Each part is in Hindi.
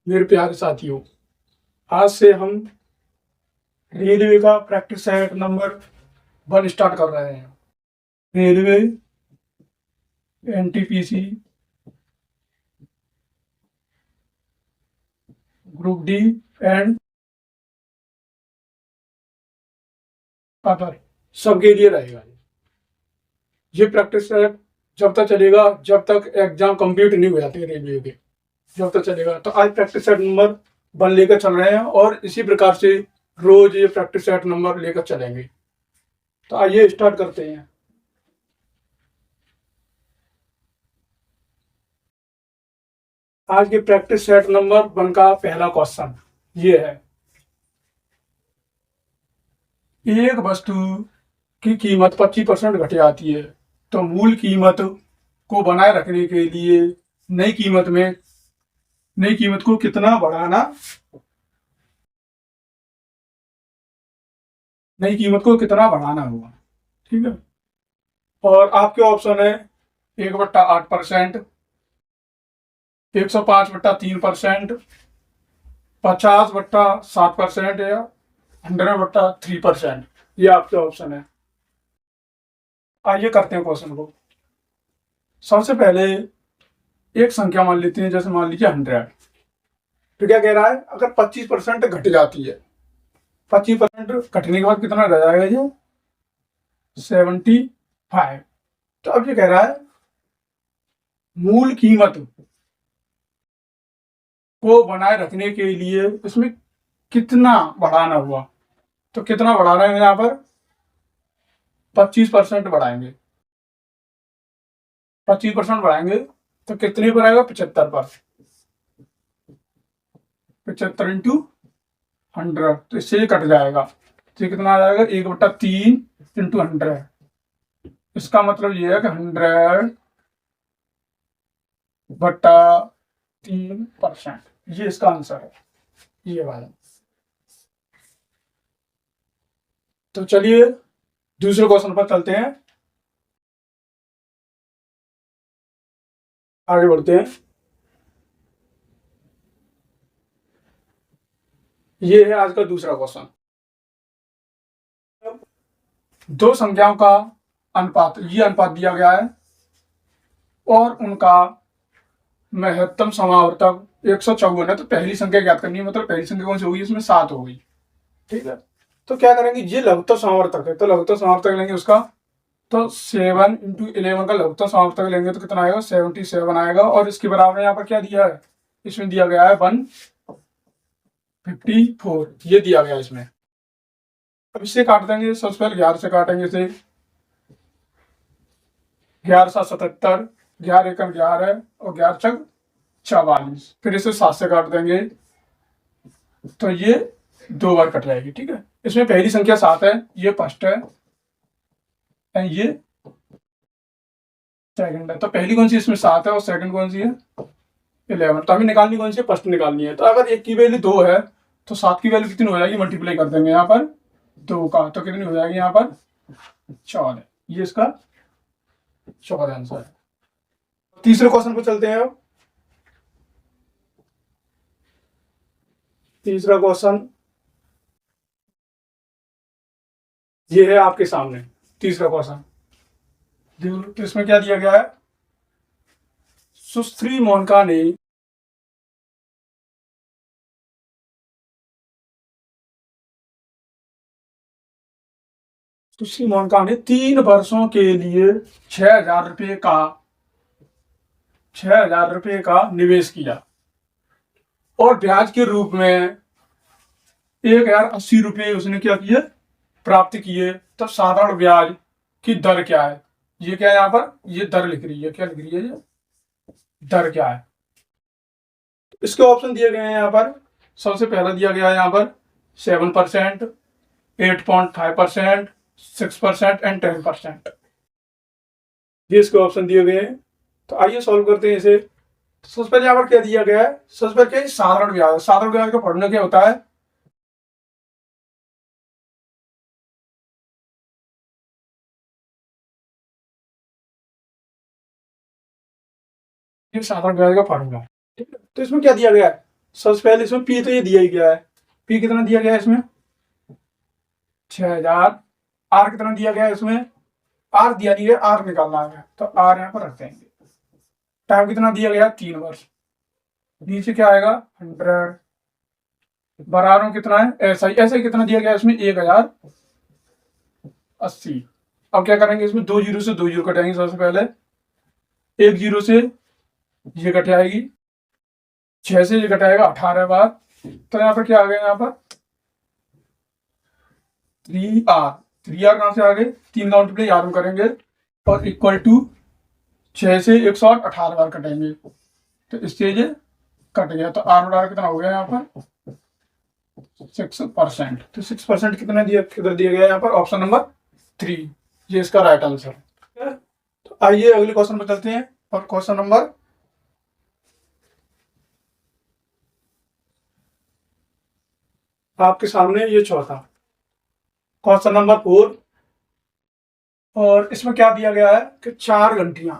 मेरे प्यारे साथियों, आज से हम रेलवे का प्रैक्टिस सेट नंबर 1 स्टार्ट कर रहे हैं। Railway, NTPC, group D and other सबके लिए रहेगा। ये प्रैक्टिस सेट जब तक चलेगा, जब तक एग्जाम कंप्लीट नहीं हो जाते रेलवे के, जब तक चलेगा। तो आज प्रैक्टिस सेट नंबर 1 लेकर चल रहे हैं और इसी प्रकार से रोज ये प्रैक्टिस सेट नंबर लेकर चलेंगे। तो आइए स्टार्ट करते हैं। आज के प्रैक्टिस सेट नंबर 1 का पहला क्वेश्चन ये है, एक वस्तु की कीमत 25% घट जाती है, तो मूल कीमत को बनाए रखने के लिए नई कीमत को कितना बढ़ाना होगा। ठीक है। और आपके ऑप्शन है 1/8%, 105/3%, 50/7% या 100/3%। ये आपके ऑप्शन है। आइए करते हैं क्वेश्चन को। सबसे पहले एक संख्या मान लेते हैं, जैसे मान लीजिए 100। तो क्या कह रहा है, अगर 25% घट जाती है, 25% घटने के बाद कितना रह जाएगा ये 75। तो अब ये कह रहा है मूल कीमत को बनाए रखने के लिए इसमें कितना बढ़ाना हुआ। तो कितना बढ़ाना है, यहाँ पर 25% बढ़ाएंगे। 25% बढ़ाएंगे तो कितने पर आएगा, 75 पर। 75 इंटू 100, तो इससे ये कट जाएगा। तो कितना आ जाएगा, 1/3 इंटू 100। इसका मतलब ये है कि 100/3%। ये इसका आंसर है, ये वाला। तो चलिए दूसरे क्वेश्चन पर चलते हैं, आगे बढ़ते हैं। ये है आज का दूसरा क्वेश्चन। दो संख्याओं का अनुपात, ये अनुपात दिया गया है और उनका महत्तम समावर्तक 154 है। तो पहली संख्या ज्ञात करनी है, मतलब पहली संख्या कौन सी होगी, इसमें 7 होगी। ठीक है। तो क्या करेंगे, ये लघुत्तम समावर्तक है, तो लघुत्तम समावर्तक लेंगे उसका। तो 7 इंटू 11 का लघुत्तम समावर्तक लेंगे तो कितना आएगा, 77 आएगा। और इसके बराबर यहाँ पर क्या दिया है, इसमें दिया गया है 154, ये दिया गया है इसमें। अब इससे काट देंगे, सबसे पहले 11 से काटेंगे इसे। 11×7 = 77, 11×1 = 11 और 11×4 = 44। फिर इसे 7 से काट देंगे तो ये 2 बार कट जाएगी। ठीक है। इसमें पहली संख्या 7 है, ये फर्स्ट है, ये सेकंड है। तो पहली कौन सी इसमें 7 है और सेकंड कौन सी है 11। तो हमें निकालनी कौन सी है, फर्स्ट निकालनी है। तो अगर एक की वैल्यू 2 है तो 7 की वैल्यू कितनी हो जाएगी, मल्टीप्लाई कर देंगे यहाँ पर 2 का, तो कितनी हो जाएगी यहाँ पर 14। ये इसका 14 आंसर है। तीसरे क्वेश्चन पर चलते हैं। अब तीसरा क्वेश्चन ये है आपके सामने। तीसरा क्वेश्चन तो इसमें क्या दिया गया है, सुश्री मोनिका ने सुश्री मोनिका ने 3 वर्षों के लिए 6,000 रुपये का निवेश किया और ब्याज के रूप में 1,080 रुपये उसने क्या किए, प्राप्त किए। तब साधारण ब्याज की दर क्या है। ये क्या है, यहाँ पर ये दर लिख रही है, क्या लिख रही है, ये दर क्या है। इसके ऑप्शन दिए गए हैं यहाँ पर। सबसे पहला दिया गया है यहाँ पर 7%, 8.5%, 6% एंड 10%। ये इसके ऑप्शन दिए गए हैं। तो आइए सॉल्व करते हैं इसे। सबसे पहले यहाँ पर क्या दिया गया है, सबसे पहले क्या है, साधारण ब्याज। साधारण ब्याज का फॉर्मूला क्या होता है, ये साधारण ब्याज का फॉर्मूला है। ठीक है। तो इसमें क्या दिया गया है, सबसे पहले इसमें पी तो ये दिया ही गया है, पी कितना दिया गया है इसमें 6000। आर कितना दिया गया है इसमें, आर दिया नहीं है, आर निकालना है तो आर यहाँ पर रख देंगे। टाइम कितना दिया गया 3 वर्ष। नीचे क्या आएगा 100 बराबर कितना है ऐसा ही, ऐसा ही कितना दिया गया है इसमें 1080। अब क्या करेंगे इसमें 2 जीरो से 2 जीरो कटाएंगे। सबसे पहले 1 जीरो से ये कट आएगी, 6 से ये कटाएगा 18 बार। तो यहाँ पर क्या आ गया, यहाँ पर 3r। 3r कहां से आ गए, 3 का मल्टीप्लाई आर में करेंगे और इक्वल टू 6 से 108 18 बार कटेंगे तो इससे ये कट गया। तो आर बराबर कितना हो गया यहाँ पर 6%। तो 6% कितना दिया, किधर दिया गया यहाँ पर ऑप्शन नंबर 3, ये इसका राइट आंसर है। तो आइए अगले क्वेश्चन पर चलते हैं। और क्वेश्चन नंबर आपके सामने ये चौथा क्वेश्चन नंबर 4। और इसमें क्या दिया गया है कि 4 घंटियां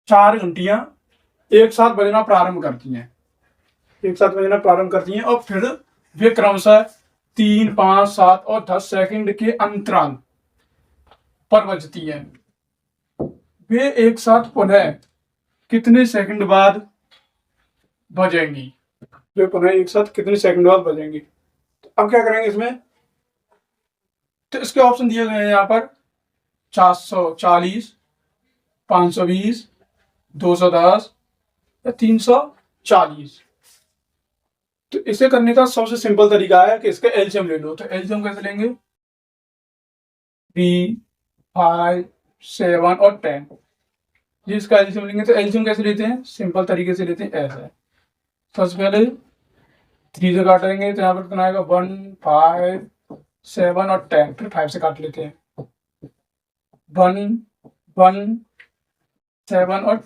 4 घंटियां एक साथ बजना प्रारंभ करती हैं, एक साथ बजना प्रारंभ करती हैं और फिर वे क्रमशः 3, 5, 7 और 10 सेकंड के अंतराल पर बजती हैं। वे एक साथ पुनः कितने सेकंड बाद बजेंगी, वे पुनः एक साथ कितने सेकंड बाद बजेंगी। तो अब क्या करेंगे इसमें, तो इसके ऑप्शन दिए गए हैं यहाँ पर 440, 520, 210 या 340। तो इसे करने का सबसे सिंपल तरीका है कि इसका एलसीएम ले लो। तो एलसीएम कैसे लेंगे, 3, 5, 7 और 10। ये इसका एलसीएम लेंगे। तो एलसीएम कैसे लेते हैं, सिंपल तरीके से लेते हैं ऐसे। सबसे पहले 3 से काटेंगे तो यहाँ पर कितना आएगा 1, 5, 7 और 10। फिर 5 से काट लेते हैं 1, 1, 7 और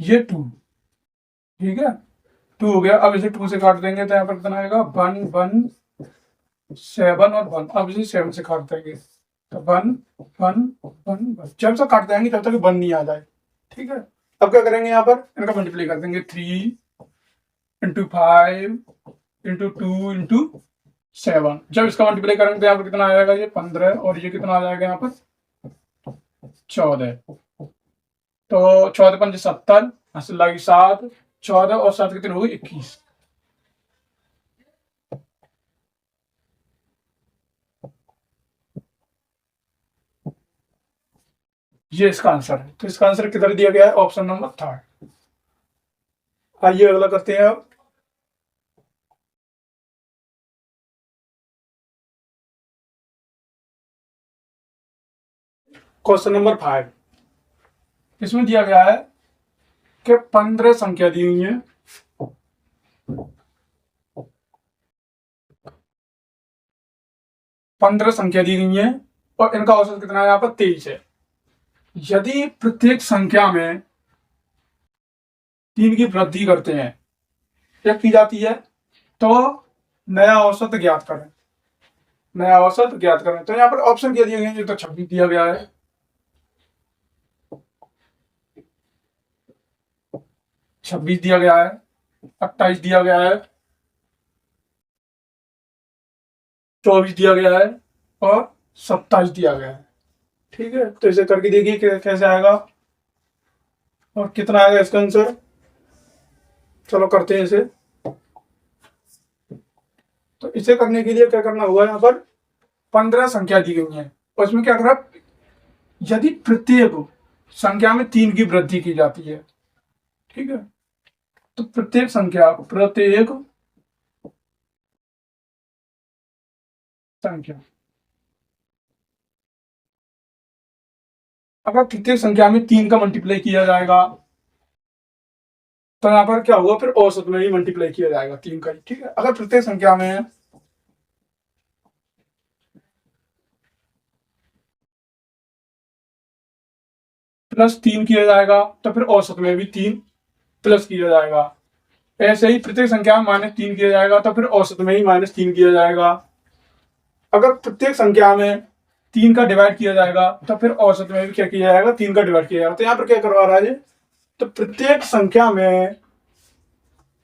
ये 2, ठीक है 2 हो गया। अब इसे 2 से काट देंगे तो यहाँ पर कितना आएगा 1, 1, 7 और 1। अब इसे 7 से काट देंगे तो 1, 1, 1। जब तक काट देंगे तब तक 1 नहीं आ जाए, ठीक है। अब क्या करेंगे, यहाँ पर इनका मल्टीप्लाई कर देंगे 3 इंटू 5 इंटू 2 इंटू 7। जब इसका मल्टीप्लाई करेंगे तो यहाँ पर कितना आ जाएगा ये 15 और ये कितना आ जाएगा यहाँ पर 14। तो 14 पंजे 70, हासिल लगी 7, 14 और 7 कितने हो गए 21। ये इसका आंसर है। तो इसका आंसर किधर दिया गया है, ऑप्शन नंबर 3। आइए अगला करते हैं अब। Question number 5। इसमें दिया गया है कि 15 संख्या दी हुई है। 15 संख्या दी गई है और इनका औसत कितना है यहाँ पर 23 है। यदि प्रत्येक संख्या में 3 की वृद्धि करते हैं या की जाती है तो नया औसत ज्ञात करें, नया औसत ज्ञात करें। तो यहाँ पर ऑप्शन क्या दिए गए हैं, ये तो 26 दिया गया है, 26 दिया गया है, 28 दिया गया है, 24 दिया गया है और 27 दिया गया है, ठीक है। तो इसे करके देखिए कैसे आएगा और कितना आएगा इसका आंसर। चलो करते हैं इसे। तो इसे करने के लिए क्या करना होगा, यहाँ पर 15 संख्या दी गई है और इसमें क्या करा, यदि प्रत्येक संख्या में 3 की वृद्धि की जाती है, ठीक है। तो प्रत्येक संख्या अगर प्रत्येक संख्या में 3 का मल्टीप्लाई किया जाएगा तो यहाँ पर क्या होगा, फिर औसत में ही मल्टीप्लाई किया जाएगा 3 का ही, ठीक है। अगर प्रत्येक संख्या में +3 किया जाएगा तो फिर औसत में भी 3 प्लस किया जाएगा। ऐसे ही प्रत्येक संख्या में -3 किया जाएगा तो फिर औसत में ही -3 किया जाएगा। अगर प्रत्येक संख्या में 3 का डिवाइड किया जाएगा तो फिर औसत में भी क्या किया जाएगा, 3 का डिवाइड किया जाएगा। तो यहाँ पर क्या करवा रहा है, तो प्रत्येक संख्या में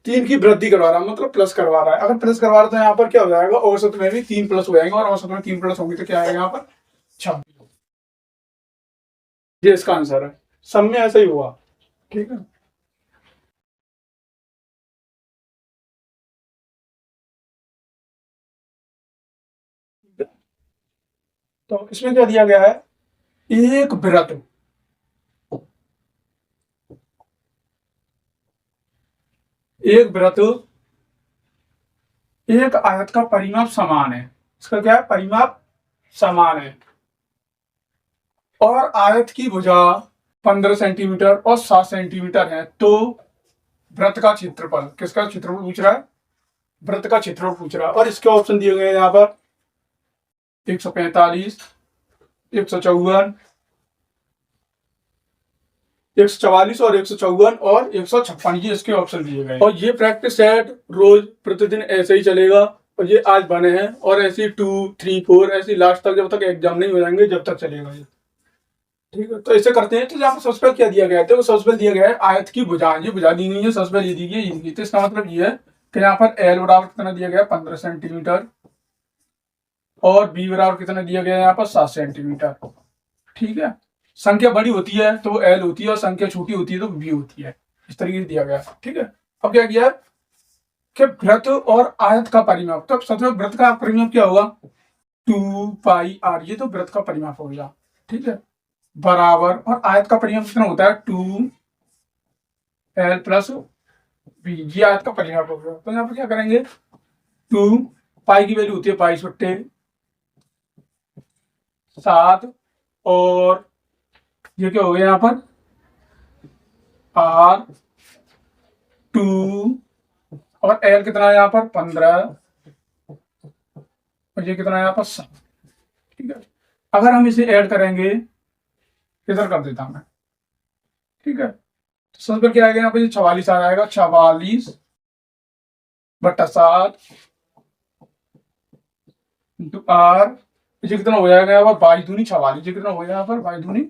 3 की वृद्धि करवा रहा है, मतलब प्लस करवा रहा है। अगर प्लस करवा रहा है तो यहाँ पर क्या हो जाएगा, औसत में भी 3 प्लस हो जाएंगे, और औसत में 3 प्लस होंगे तो क्या आएगा यहाँ पर 26। ये इसका आंसर है। सब में ऐसा ही हुआ। ठीक है, तो इसमें क्या दिया गया है, एक वृत्त, एक वृत्त एक आयत का परिमाप समान है। इसका क्या है, परिमाप समान है, और आयत की भुजा 15 सेंटीमीटर और 7 सेंटीमीटर है। तो वृत्त का क्षेत्रफल, किसका क्षेत्रफल पूछ रहा है, वृत्त का क्षेत्रफल पूछ रहा है। और इसके ऑप्शन दिए गए हैं यहाँ पर 145, 154, 144 और 154 और 156, ये इसके ऑप्शन दिए गए। और ये प्रैक्टिस सेट रोज प्रतिदिन ऐसे ही चलेगा, और ये आज बने हैं, और ऐसे 2, 3, 4 ऐसे लास्ट तक, जब तक एग्जाम नहीं हो जाएंगे जब तक चलेगा ये। ठीक है, तो ऐसे करते हैं। तो यहाँ पर सबसे पहले क्या दिया गया है, तो सबसे पहले दिया गया है आयत की भुजा, ये भुजा दी गई है, सबसे पहले ये दी गई। तो इसका मतलब ये है कि यहाँ पर एल बराबर कितना दिया गया, 15 सेंटीमीटर, और बी बराबर कितना दिया गया है यहाँ पर 7 सेंटीमीटर। ठीक है, संख्या बड़ी होती है तो एल होती है, और संख्या छोटी होती है तो बी होती है। इस तरीके से दिया गया। ठीक है, अब क्या किया है कि वृत्त और आयत का परिमाप, तो सबसे वृत्त का परिमाप क्या होगा, 2πr, ये तो वृत्त का परिमाप हो गया। ठीक है, बराबर, और आयत का परिमाप कितना होता है, 2l प्लस बी, ये आयत का परिमाप हो गया। तो यहाँ पर क्या करेंगे, 2 की वैल्यू होती है 22/7, और ये क्या हो गया यहाँ पर r2, और l कितना है यहाँ पर 15, और ये कितना है यहाँ पर 7। ठीक है, अगर हम इसे ऐड करेंगे, इधर कर देता हूं मैं। ठीक है, तो सबसे पहले क्या आएगा यहाँ पे, 44 आ जाएगा, 44/7 इंटू आर, ये कितना हो जाएगा यहाँ पर 22 दूनी 44, ये कितना हो जाएगा यहाँ पर 22 दूनी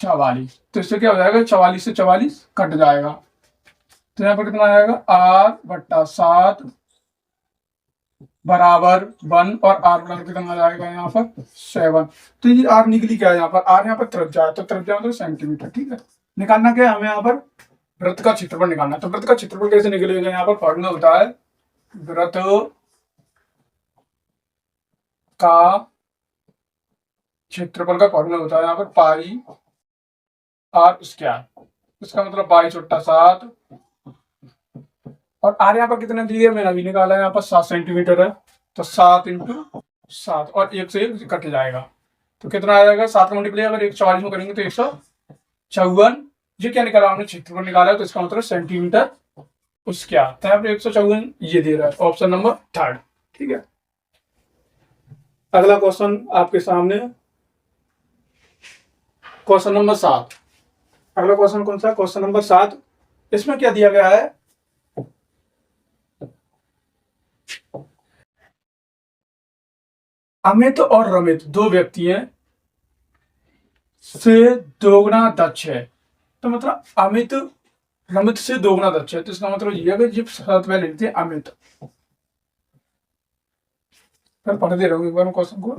44। तो इससे क्या हो जाएगा, 44 से 44 कट जाएगा, तो यहाँ पर कितना आएगा, r/7 बराबर 1, और r बराबर कितना आ जाएगा यहाँ पर 7। तो ये r निकली क्या है यहाँ पर, r यहाँ पर त्रिज्या है, तो त्रिज्या मतलब सेंटीमीटर। ठीक है, निकालना क्या है हमें यहाँ पर, वृत्त का क्षेत्रफल निकालना है। तो वृत्त का क्षेत्रफल कैसे निकलेगा, यहाँ पर फॉर्मूला होता है, वृत्त का क्षेत्रफल का फॉर्मूला होता है यहाँ पर पाई r स्क्वायर, इसका मतलब 22/7, और r यहाँ पर कितने दिए मैंने अभी निकाला है, यहाँ पर 7 सेंटीमीटर है, तो 7 × 7, और 1 से 1 कट जाएगा, तो कितना आ जाएगा, 7 का मल्टीप्लाई अगर 144 में करेंगे तो 154। ये क्या निकाला हमने, क्षेत्रफल निकाला है, तो इसका मतलब सेंटीमीटर स्क्वायर। तो यहाँ पर 154 ये दे रहा है, ऑप्शन नंबर 3। ठीक है, अगला क्वेश्चन आपके सामने, क्वेश्चन नंबर 7। अगला क्वेश्चन कौन सा, क्वेश्चन नंबर 7। इसमें क्या दिया गया है, अमित और रमित दो व्यक्ति हैं, से दोगुना दक्ष है। तो मतलब अमित रमित से दोगुना दक्ष है, तो इसका मतलब ये है कि जब सबसे पहले लिखते हैं अमित, फिर पढ़ दे रहा हूं एक बार क्वेश्चन को।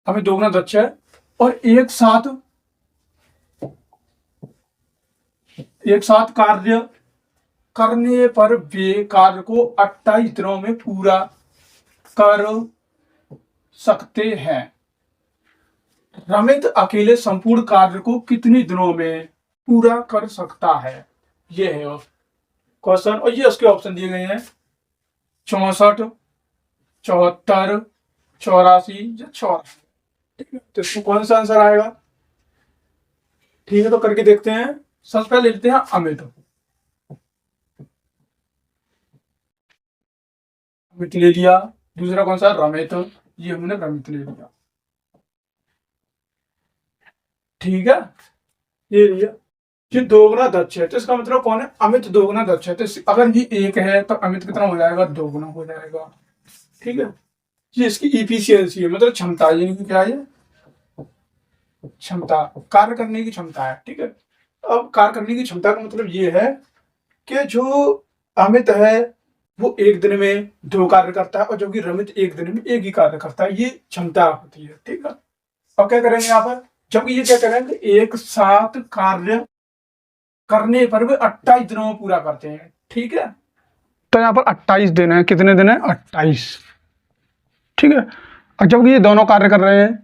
अमित दोगुना दक्ष है, और एक साथ कार्य करने पर वे कार्य को 28 दिनों में पूरा कर सकते हैं। रमित अकेले संपूर्ण कार्य को कितने दिनों में पूरा कर सकता है, ये है क्वेश्चन। और ये उसके ऑप्शन दिए गए हैं, 64, 74, 84 या 84। ठीक है, तो इसको कौन सा आंसर आएगा। ठीक है, तो करके देखते हैं। सबसे पहले लेते हैं अमित, अमित ले लिया। दूसरा कौन सा, रमित, ये हमने रमित ले लिया। ठीक है, ये लिया। ये दोगुना दक्ष है, तो इसका मतलब कौन है? अमित दोगुना दक्ष है। तो अगर ये 1 है तो अमित कितना हो जाएगा? दोगुना हो जाएगा। ठीक है, ये इसकी इफिशियंसी है, मतलब क्षमता। यानी कि क्या है? क्षमता, कार्य करने की क्षमता है। ठीक है, अब कार्य करने की क्षमता का मतलब ये है कि जो अमित है वो एक दिन में 2 कार्य करता है, और जो कि रमित एक दिन में 1 ही कार्य करता है। ये क्षमता होती है। ठीक है, अब क्या करेंगे यहाँ पर? जबकि ये क्या करेंगे, एक साथ कार्य करने पर भी 28 दिनों में पूरा करते हैं। ठीक है, तो यहाँ पर 28 दिन है। कितने दिन है? 28। ठीक है, और जबकि ये दोनों कार्य कर रहे हैं,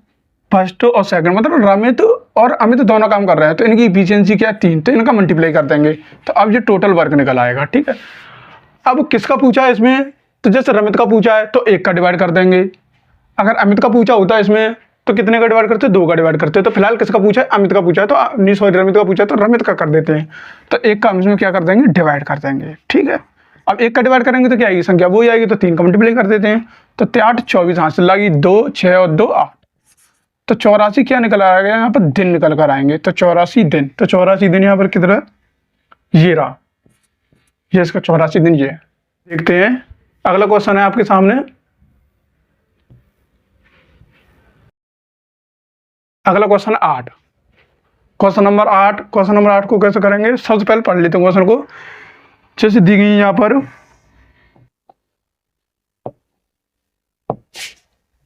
फर्स्ट और सेकंड, मतलब रमित और अमित दोनों काम कर रहे हैं, तो इनकी इफिशियंसी क्या है? 3। तो इनका मल्टीप्लाई कर देंगे, तो अब ये टोटल वर्क निकल आएगा। ठीक है, अब किसका पूछा है इसमें? तो जैसे रमित का पूछा है तो 1 का डिवाइड कर देंगे। अगर अमित का पूछा होता है इसमें तो कितने का डिवाइड करते? 2 का डिवाइड करते। तो फिलहाल किसका पूछा है? अमित का पूछा है, तो नहीं सॉरी, रमित का पूछा है तो रमित का कर देते हैं। तो 1 का हम इसमें क्या कर देंगे? डिवाइड कर देंगे। ठीक है, अब 1 का डिवाइड करेंगे तो क्या आएगी संख्या? वो ही आएगी। तो 3 का मल्टीप्लाई कर देते हैं, तो 8 24 हासिल लगी, 2 6 और 2 8। तो 84 क्या निकल आएगा? यहाँ पर दिन निकल कर आएंगे, तो 84 दिन। तो 84 दिन यहाँ पर कितना? ये रहा, ये इसका 84 दिन ये है। देखते हैं अगला क्वेश्चन है आपके सामने। अगला question 8, question number 8। Question number 8 को कैसे करेंगे? सबसे पहले पढ़ लेते हैं क्वेश्चन को। जैसे दी गई यहाँ पर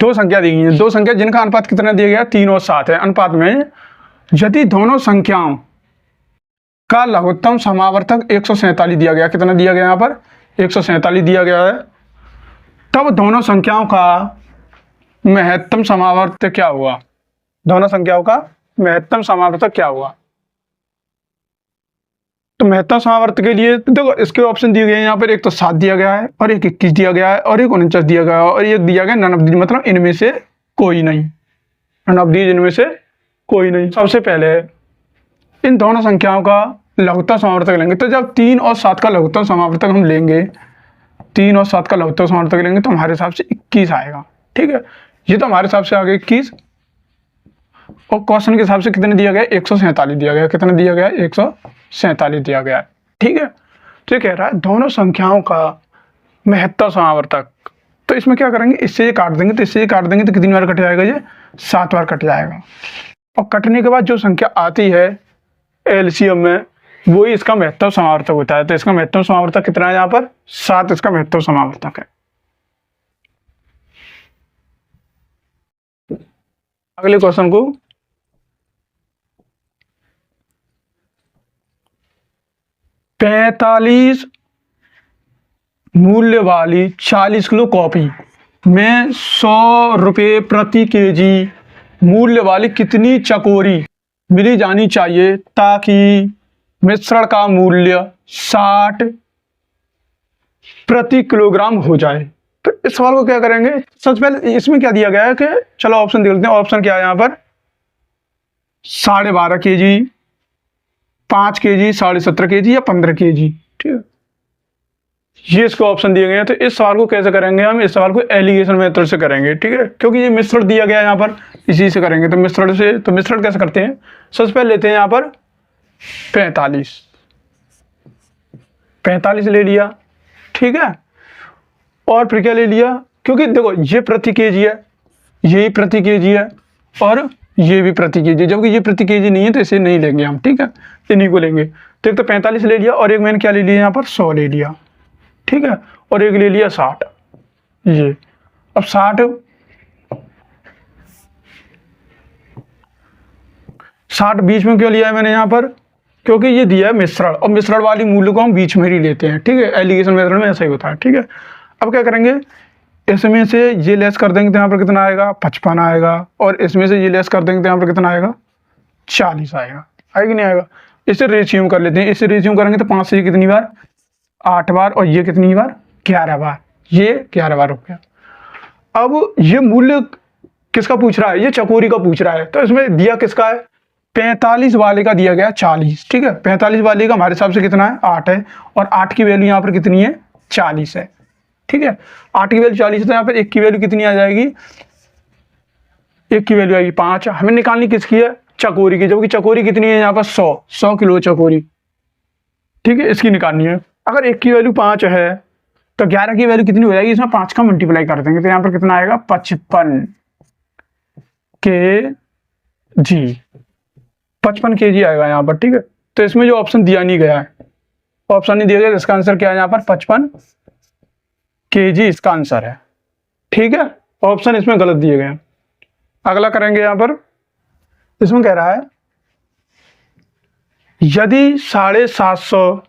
2 संख्या दी गई है। 2 संख्या जिनका अनुपात कितना दिया गया? 3 और 7 है। अनुपात में यदि दोनों संख्याओं का लघुत्तम समावर्तक 147 दिया गया, कितना दिया गया यहाँ पर? 147 दिया गया है, तब दोनों संख्याओं का महत्तम समावर्तक क्या हुआ? दोनों संख्याओं का महत्तम समावर्तक क्या हुआ? तो महत्तम समावर्तक के लिए देखो इसके ऑप्शन दिए गए हैं यहाँ पर। एक तो 7 दिया गया है, और एक 21 दिया गया है, और एक 49 दिया गया है, और एक दिया गया ननअवधि, मतलब इनमें से कोई नहीं। ननअवधि, इनमें से कोई नहीं। सबसे पहले इन दोनों संख्याओं का लघुत्तम समावर्तक लेंगे। तो जब 3 और 7 का लघुत्तम समावर्तक हम लेंगे, 3 और 7 का लघुत्तम समावर्तक लेंगे, तो हमारे हिसाब से 21 आएगा। ठीक है, ये तो हमारे हिसाब से आ गया 21। और क्वेश्चन के हिसाब से कितने दिया गया? 147 दिया गया। कितना दिया गया? 147 दिया गया। ठीक है, तो ये कह रहा है दोनों संख्याओं का महत्तम समावर्तक। तो इसमें क्या करेंगे? इससे ये काट देंगे, तो इससे ये काट देंगे, तो कितनी बार कट जाएगा? ये 7 बार कट जाएगा। और कटने के बाद जो संख्या आती है एलसीएम में, वही इसका महत्तम समावर्तक होता है। तो इसका महत्तम समावर्तक कितना है यहाँ पर? 7 इसका महत्तम समावर्तक है। अगले क्वेश्चन को, पैंतालीस मूल्य वाली 40 किलो कॉफी में 100 रुपये प्रति केजी मूल्य वाली कितनी चकोरी मिली जानी चाहिए ताकि मिश्रण का मूल्य 60 प्रति किलोग्राम हो जाए? तो इस सवाल को क्या करेंगे? सबसे पहले इसमें क्या दिया गया है कि चलो ऑप्शन देख लेते हैं। ऑप्शन क्या है यहाँ पर? 12.5 केजी, 5 केजी, 17.5 केजी या 15 केजी। ठीक है, ये इसको ऑप्शन दिए गए हैं। तो इस सवाल को कैसे करेंगे हम? इस सवाल को एलिगेशन मेथड से करेंगे। ठीक है, क्योंकि ये मिश्रण दिया गया है यहाँ पर, इसी से करेंगे। तो मिश्रण से, तो मिश्रण कैसे करते हैं? सबसे पहले लेते हैं यहाँ पर 45 ले लिया। ठीक है, और फिर क्या ले लिया? क्योंकि देखो ये प्रति केजी है, ये प्रति केजी है, और ये भी प्रति केजी, जबकि ये प्रति केजी नहीं है, तो इसे नहीं लेंगे हम। ठीक है, इन्हीं को लेंगे। तो एक तो 45 ले लिया, और एक मैंने क्या ले लिया यहाँ पर? 100 ले लिया। ठीक है, और एक ले लिया 60। ये अब 60 बीच में क्यों लिया है मैंने यहाँ पर? क्योंकि ये दिया है मिश्रण, और मिश्रण वाली मूल्य को हम बीच में ही लेते हैं। ठीक है, एलिगेशन मेथड में ऐसा ही होता है। ठीक है, अब क्या करेंगे? इसमें से ये लेस कर देंगे तो यहाँ पर कितना आएगा? 55 आएगा, और इसमें से ये लेस कर देंगे तो यहाँ पर कितना आएगा? 40 आएगा। आएगा कि नहीं आएगा? इसे रेशियो कर लेते हैं। इसे रेशियो करेंगे तो 5 से कितनी बार? 8 बार, और ये कितनी बार? 11 बार। ये 11 बार हो गया। अब ये मूल्य किसका पूछ रहा है? ये चकोरी का पूछ रहा है। तो इसमें दिया किसका है? 45 वाले का दिया गया 40। ठीक है, 45 वाले का हमारे हिसाब से कितना है? 8 है, और 8 की वैल्यू यहाँ पर कितनी है? 40 है। ठीक है, 8 की वैल्यू 40 है, तो यहाँ पर 1 की वैल्यू कितनी आ जाएगी? 1 की वैल्यू आएगी 5। हमें निकालनी किसकी है? चकोरी की, जबकि चकोरी कितनी है यहाँ पर 100 किलो चकोरी, ठीक है, इसकी निकालनी है। अगर 1 की वैल्यू 5 है तो 11 की वैल्यू कितनी हो जाएगी, इसमें 5 का मल्टीप्लाई कर देंगे तो यहाँ पर कितना आएगा 55 kg, 55 kg आएगा यहाँ पर, ठीक है। तो इसमें जो ऑप्शन दिया नहीं गया है, ऑप्शन नहीं दिया गया, इसका आंसर क्या है यहाँ पर 55 kg इसका आंसर है, ठीक है। ऑप्शन इसमें गलत दिए गए हैं। अगला करेंगे यहाँ पर, इसमें कह रहा है यदि 750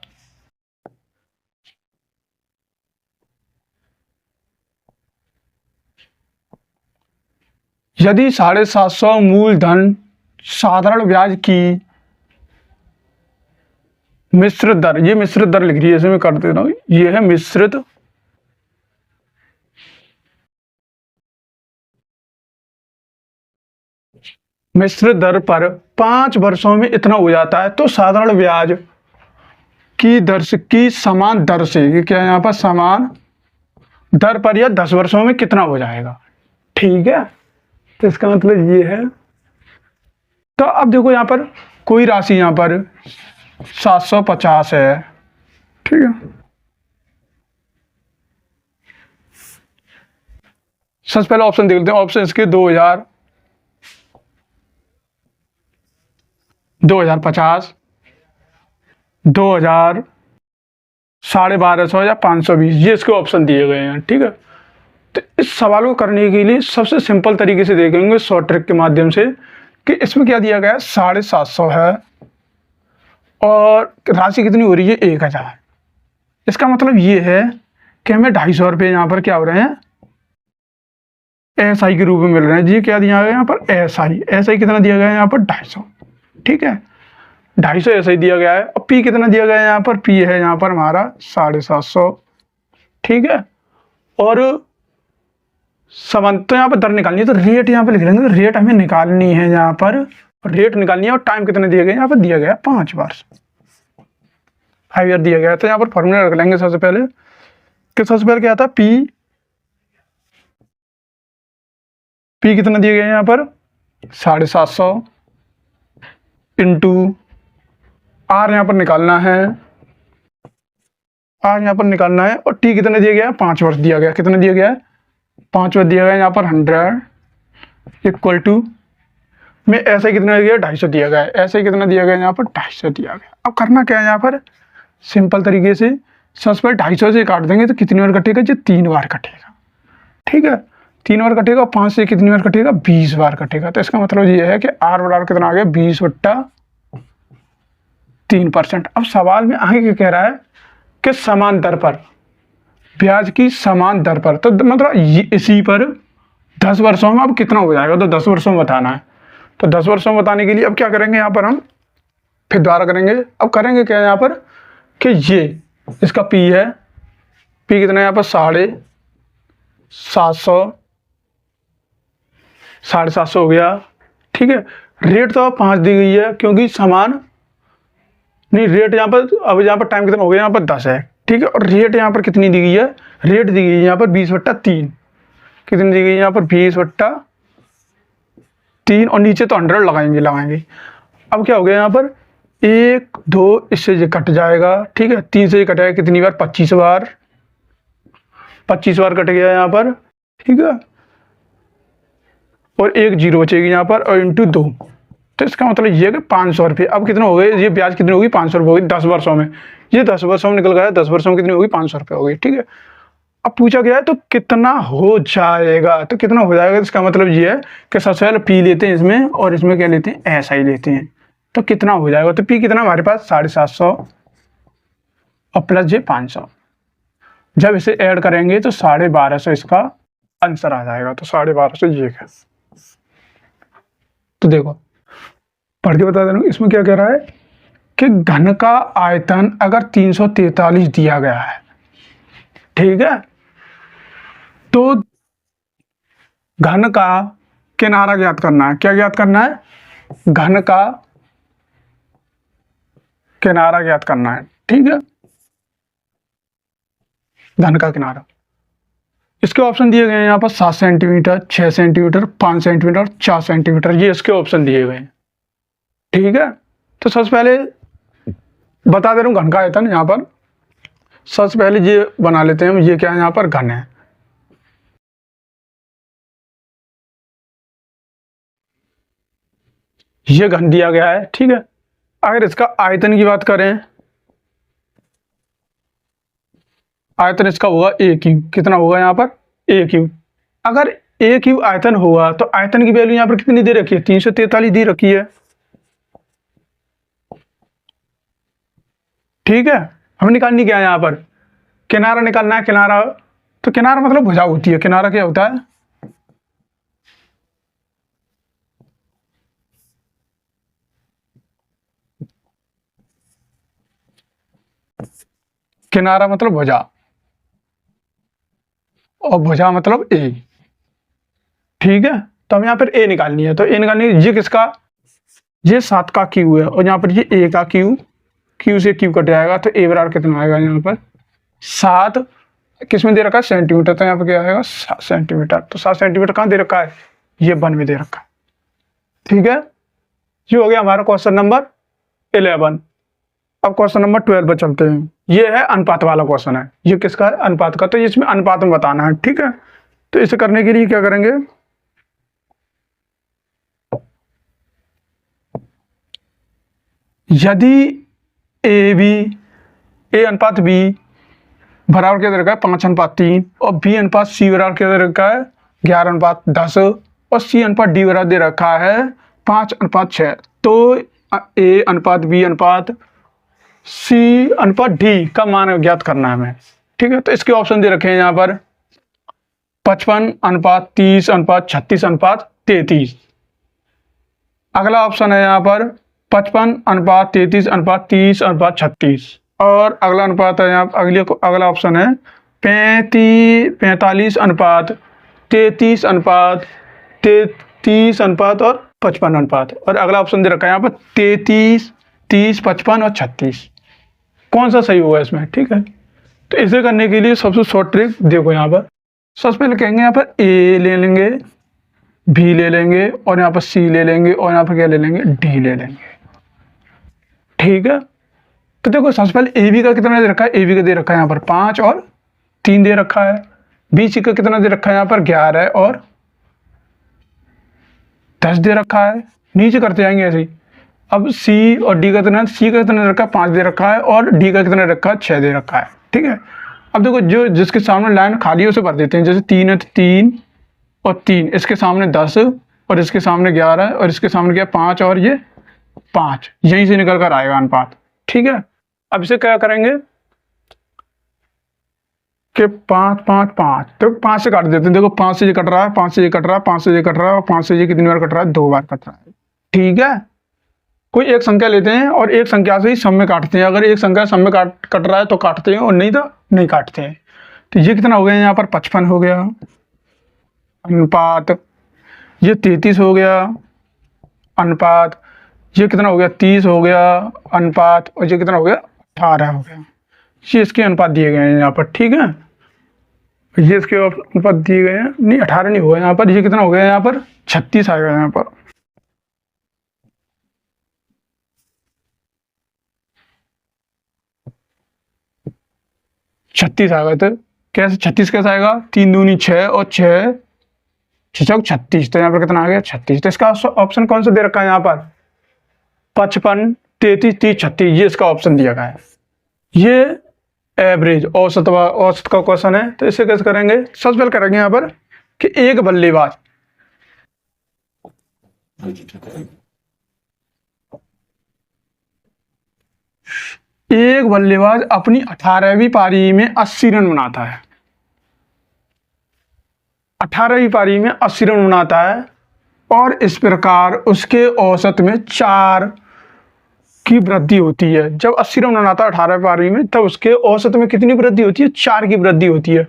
यदि 750 मूलधन साधारण ब्याज की मिश्रित दर, ये मिश्रित दर लिख रही है, इसमें कर देता हूं, ये है मिश्रित दर पर 5 वर्षों में इतना हो जाता है, तो साधारण ब्याज की दर की समान दर से, ये क्या है यहाँ पर समान दर पर या 10 वर्षों में कितना हो जाएगा, ठीक है। तो इसका मतलब ये है। तो अब देखो यहाँ पर कोई राशि यहाँ पर 750 है, ठीक है। सबसे पहले ऑप्शन देख लेते हैं। ऑप्शन इसके 2000, 2050, 2000, 1250 या 520, ये इसके ऑप्शन दिए गए हैं, ठीक है। तो इस सवाल को करने के लिए सबसे सिंपल तरीके से देखेंगे शॉर्ट ट्रिक के माध्यम से कि इसमें क्या दिया गया है 750 है और राशि कितनी हो रही है 1000। इसका मतलब ये है कि हमें 250 रुपये यहाँ पर क्या हो रहे हैं SI के रूप में मिल रहे हैं। जी क्या दिया गया यहाँ पर SI कितना दिया गया है यहाँ पर 250, ठीक है, 250 SI दिया गया है। और P कितना दिया गया है यहाँ पर, P है यहाँ पर हमारा 750, ठीक है। और समान, तो यहाँ पर दर निकालनी है तो रेट यहाँ पर लिख लेंगे, तो रेट हमें निकालनी है यहाँ पर, रेट निकालनी है। और टाइम कितने दिए गए यहाँ पर दिया गया 5 वर्ष, 5 ईयर दिया गया है। तो यहाँ पर फॉर्मूला रख लेंगे सबसे पहले कि सबसे पहले क्या था P कितना दिया गया यहाँ पर 750 इंटू R यहाँ पर निकालना है, R यहाँ पर निकालना है। और T कितना दिया गया है 5 वर्ष दिया गया, कितना दिया गया है 5 वर्ष दिया गया यहाँ पर 100 इक्वल टू में ऐसा कितना दिया 250 दिया गया है, ऐसा कितना दिया गया यहाँ पर 250 दिया गया। अब करना क्या है यहाँ पर सिंपल तरीके से, सबसे पहले 250 से काट देंगे तो कितनी बार कटेगा, जो 3 बार कटेगा, ठीक है, 3 बार कटेगा। 5 से कितनी बार कटेगा 20 बार कटेगा। तो इसका मतलब ये है कि R बराबर कितना आ गया 20/3%। अब सवाल में आगे क्या कह रहा है कि समान दर पर, ब्याज की समान दर पर, तो मतलब इसी पर 10 वर्षों में अब कितना हो जाएगा, तो 10 वर्षों में बताना है। तो 10 वर्षों में बताने के लिए अब क्या करेंगे यहाँ पर हम फिर दोबारा करेंगे। अब करेंगे क्या यहाँ पर कि ये इसका P है, P कितना है यहाँ पर 750, 750 हो गया, ठीक है। रेट तो 5 दी गई है क्योंकि समान नहीं, रेट यहाँ पर अब यहाँ पर टाइम कितना हो गया यहाँ पर 10 है, ठीक है। और रेट यहाँ पर कितनी दी गई है, रेट दी गई है यहाँ पर 20/3, कितनी दी गई है यहाँ पर 20/3 और नीचे तो 100 लगाएंगे। अब क्या हो गया यहाँ पर 1 2 इससे ये कट जाएगा, ठीक है, 3 से ये कटेगा कितनी बार 25 बार, 25 बार कट गया यहाँ पर, ठीक है। और 1 0 बचेगी यहाँ पर और इंटू 2, तो इसका मतलब ये कि 500 रुपये। अब कितना हो गए, ये ब्याज कितनी होगी 500 रुपये होगी 10 वर्षों में, ये 10 वर्षों में निकल गया, 10 वर्षों में कितनी होगी 500 रुपये होगी, ठीक है। अब पूछा गया है तो कितना हो जाएगा, तो कितना हो जाएगा, इसका मतलब ये है कि सबसे पहले P लेते हैं इसमें और इसमें क्या लेते हैं SI लेते हैं, तो कितना हो जाएगा। तो P कितना हमारे पास 750 और प्लस ये 500, जब इसे ऐड करेंगे तो 1250 इसका आंसर आ जाएगा। तो 1250 ये है। तो देखो पढ़ के बता दे रहा हूँ, इसमें क्या कह रहा है कि घन का आयतन अगर 343 दिया गया है, ठीक है, तो घन का किनारा ज्ञात करना है। क्या ज्ञात करना है, घन का किनारा ज्ञात करना है, ठीक है, घन का किनारा। इसके ऑप्शन दिए गए हैं यहाँ पर 7 सेंटीमीटर, 6 सेंटीमीटर, 5 सेंटीमीटर और 4 सेंटीमीटर, ये इसके ऑप्शन दिए गए हैं, ठीक है, तो सबसे पहले बता दे रहा हूँ घन का आयतन। यहाँ पर सबसे पहले ये बना लेते हैं, ये क्या है यहाँ पर घन है। ये घन दिया गया है, ठीक है। अगर इसका आयतन की बात करें, आयतन इसका होगा ए क्यूब। कितना होगा यहाँ पर? ए क्यूब। अगर ए क्यूब आयतन होगा तो आयतन की वैल्यू यहाँ पर कितनी दे रखी है? 343 दे रखी है, ठीक है। हमें निकालनी क्या है यहाँ पर? किनारा निकालना है। किनारा, तो किनारा मतलब भुजा होती है। किनारा क्या होता है? किनारा मतलब भुजा, और भुजा मतलब ए, ठीक है। तो हम यहाँ पर ए निकालनी है, तो ए निकालनी है। ये किसका? ये 7 का क्यू है, और यहाँ पर ये ए का क्यू, क्यू से क्यू कट जाएगा, तो ए बराबर कितना आएगा यहाँ पर? 7। किस में दे रखा है? सेंटीमीटर। तो यहाँ पर क्या आएगा? 7 सेंटीमीटर। तो 7 सेंटीमीटर कहाँ दे रखा है? ये 1 में दे रखा है, ठीक है। ये हो गया हमारा क्वेश्चन नंबर 11। अब क्वेश्चन नंबर 12 पर चलते हैं। ये है अनुपात वाला क्वेश्चन है। ये किसका है? अनुपात का। तो इसमें अनुपात में बताना है, ठीक है। तो इसे करने के लिए क्या करेंगे? यदि ए बी, ए अनुपात बी बराबर क्या दे रखा है? 5:3, और बी अनुपात सी बराबर क्या दे रखा है? 11:10, और सी अनुपात डी बराबर दे रखा है 5:6। तो ए अनुपात बी अनुपात सी अनुपात डी का मान ज्ञात करना है हमें, ठीक है। तो इसके ऑप्शन दे रखे हैं यहाँ पर 55:30:36:33। अगला ऑप्शन है यहाँ पर 55:33:30:36। और अगला अनुपात है यहाँ, अगला ऑप्शन है 45:33:33 और 55 और अगला ऑप्शन दे रखा है यहाँ पर 33, 30, 55 और 36। कौन सा सही होगा इसमें, ठीक है। तो इसे करने के लिए सबसे शॉर्ट ट्रिक देखो यहाँ पर। सबसे पहले कहेंगे यहाँ पर ए ले लेंगे, बी ले लेंगे, और यहाँ पर सी ले लेंगे, और यहाँ पर क्या ले लेंगे? डी ले लेंगे, ठीक है। तो देखो सबसे पहले ए बी का कितना दे रखा है? ए बी का दे रखा है यहाँ पर 5 और 3 दे रखा है। बी सी का कितना दे रखा है यहाँ पर? 11 और 10 दे रखा है। नीचे करते जाएंगे ऐसे ही। अब सी और डी का कितना? सी का कितना दे रखा है? 5 दे रखा है, और डी का कितना रखा है? 6 दे रखा है, ठीक है। अब देखो जो जिसके सामने लाइन खाली है उसे भर देते हैं। जैसे 3 है तो 3 और 3, इसके सामने 10 और इसके सामने 11 और इसके सामने क्या? 5 और ये 5, यहीं से निकल कर आएगा अनुपात, ठीक है। अब इसे क्या करेंगे कि 5, 5, 5, तो 5 से काट देते हैं। देखो 5 से ये कट रहा है, 5 से ये कट रहा है, 5 से ये कट रहा है, और 5 से ये कितनी बार कट रहा है? 2 बार कट रहा है, ठीक है। कोई एक संख्या लेते हैं और एक संख्या से ही सम में काटते हैं। अगर एक संख्या सम में कट रहा है तो काटते हैं, और नहीं तो नहीं काटते हैं। तो ये कितना हो गया यहाँ पर? 55 हो गया अनुपात, ये 33 हो गया अनुपात, ये कितना हो गया? 30 हो गया अनुपात, और ये कितना हो गया? 18 हो गया। ये इसके अनुपात दिए गए हैं यहाँ पर, ठीक है। ये इसके अनुपात दिए गए हैं। नहीं 18 नहीं हुआ यहाँ पर। ये कितना हो गया यहाँ पर? 36 आएगा यहाँ पर। छत्तीस आएगा। तो कैसे 36 कैसे आएगा? 3 दूनी 6 और 6 6 36। तो यहाँ पर कितना आ गया? 36। तो इसका ऑप्शन कौन सा दे रखा है यहाँ पर? 55, 33, 30, 36, ये इसका ऑप्शन दिया गया है। ये एवरेज औसत का क्वेश्चन है। तो इसे कैसे करेंगे? सबसे पहले करेंगे यहाँ पर कि एक बल्लेबाज अपनी 18वीं पारी में 80 रन बनाता है। 18वीं पारी में 80 रन बनाता है, और इस प्रकार उसके औसत में 4 की वृद्धि होती है। जब 80 रन बनाता है 18वीं पारी में, तब उसके औसत में कितनी वृद्धि होती है? 4 की वृद्धि होती है।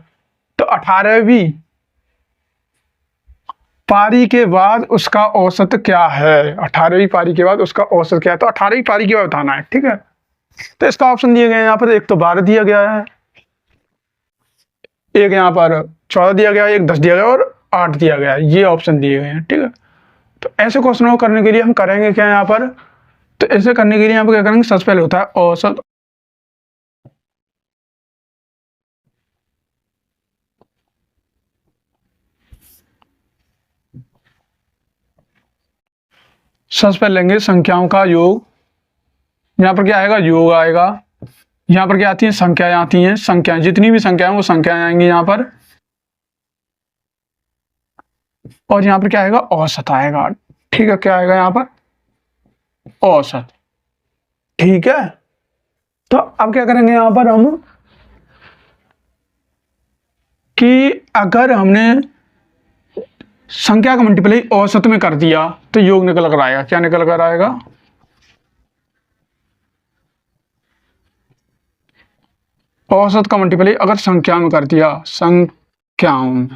तो 18वीं पारी के बाद उसका औसत क्या है? 18वीं पारी के बाद उसका औसत क्या है? तो 18वीं पारी के बाद बताना है, ठीक है। तो इसका ऑप्शन दिए गए हैं यहाँ पर। एक तो 12 दिया गया है, एक यहाँ पर 14 दिया गया है, एक 10 दिया गया और 8 दिया गया है। ये ऑप्शन दिए गए हैं, ठीक है। तो ऐसे क्वेश्चनों को करने के लिए हम करेंगे क्या? यहाँ पर तो ऐसे करने के लिए यहाँ पर क्या करेंगे, सबसे पहले होता है औसत। सबसे पहले लेंगे संख्याओं का योग। यहाँ पर क्या आएगा, योग आएगा। यहाँ पर क्या आती है, संख्याएं आती हैं। संख्याएं, जितनी भी संख्याएं वो संख्याएं आएंगी यहाँ पर। और यहाँ पर क्या आएगा, औसत आएगा। ठीक है, क्या आएगा यहाँ पर, औसत। ठीक है, तो अब क्या करेंगे यहाँ पर हम, कि अगर हमने संख्या का मल्टीप्लाई औसत में कर दिया तो योग निकल कर आएगा। क्या निकल कर आएगा, औसत का मल्टीप्लाई अगर संख्या में कर दिया, संख्याओं में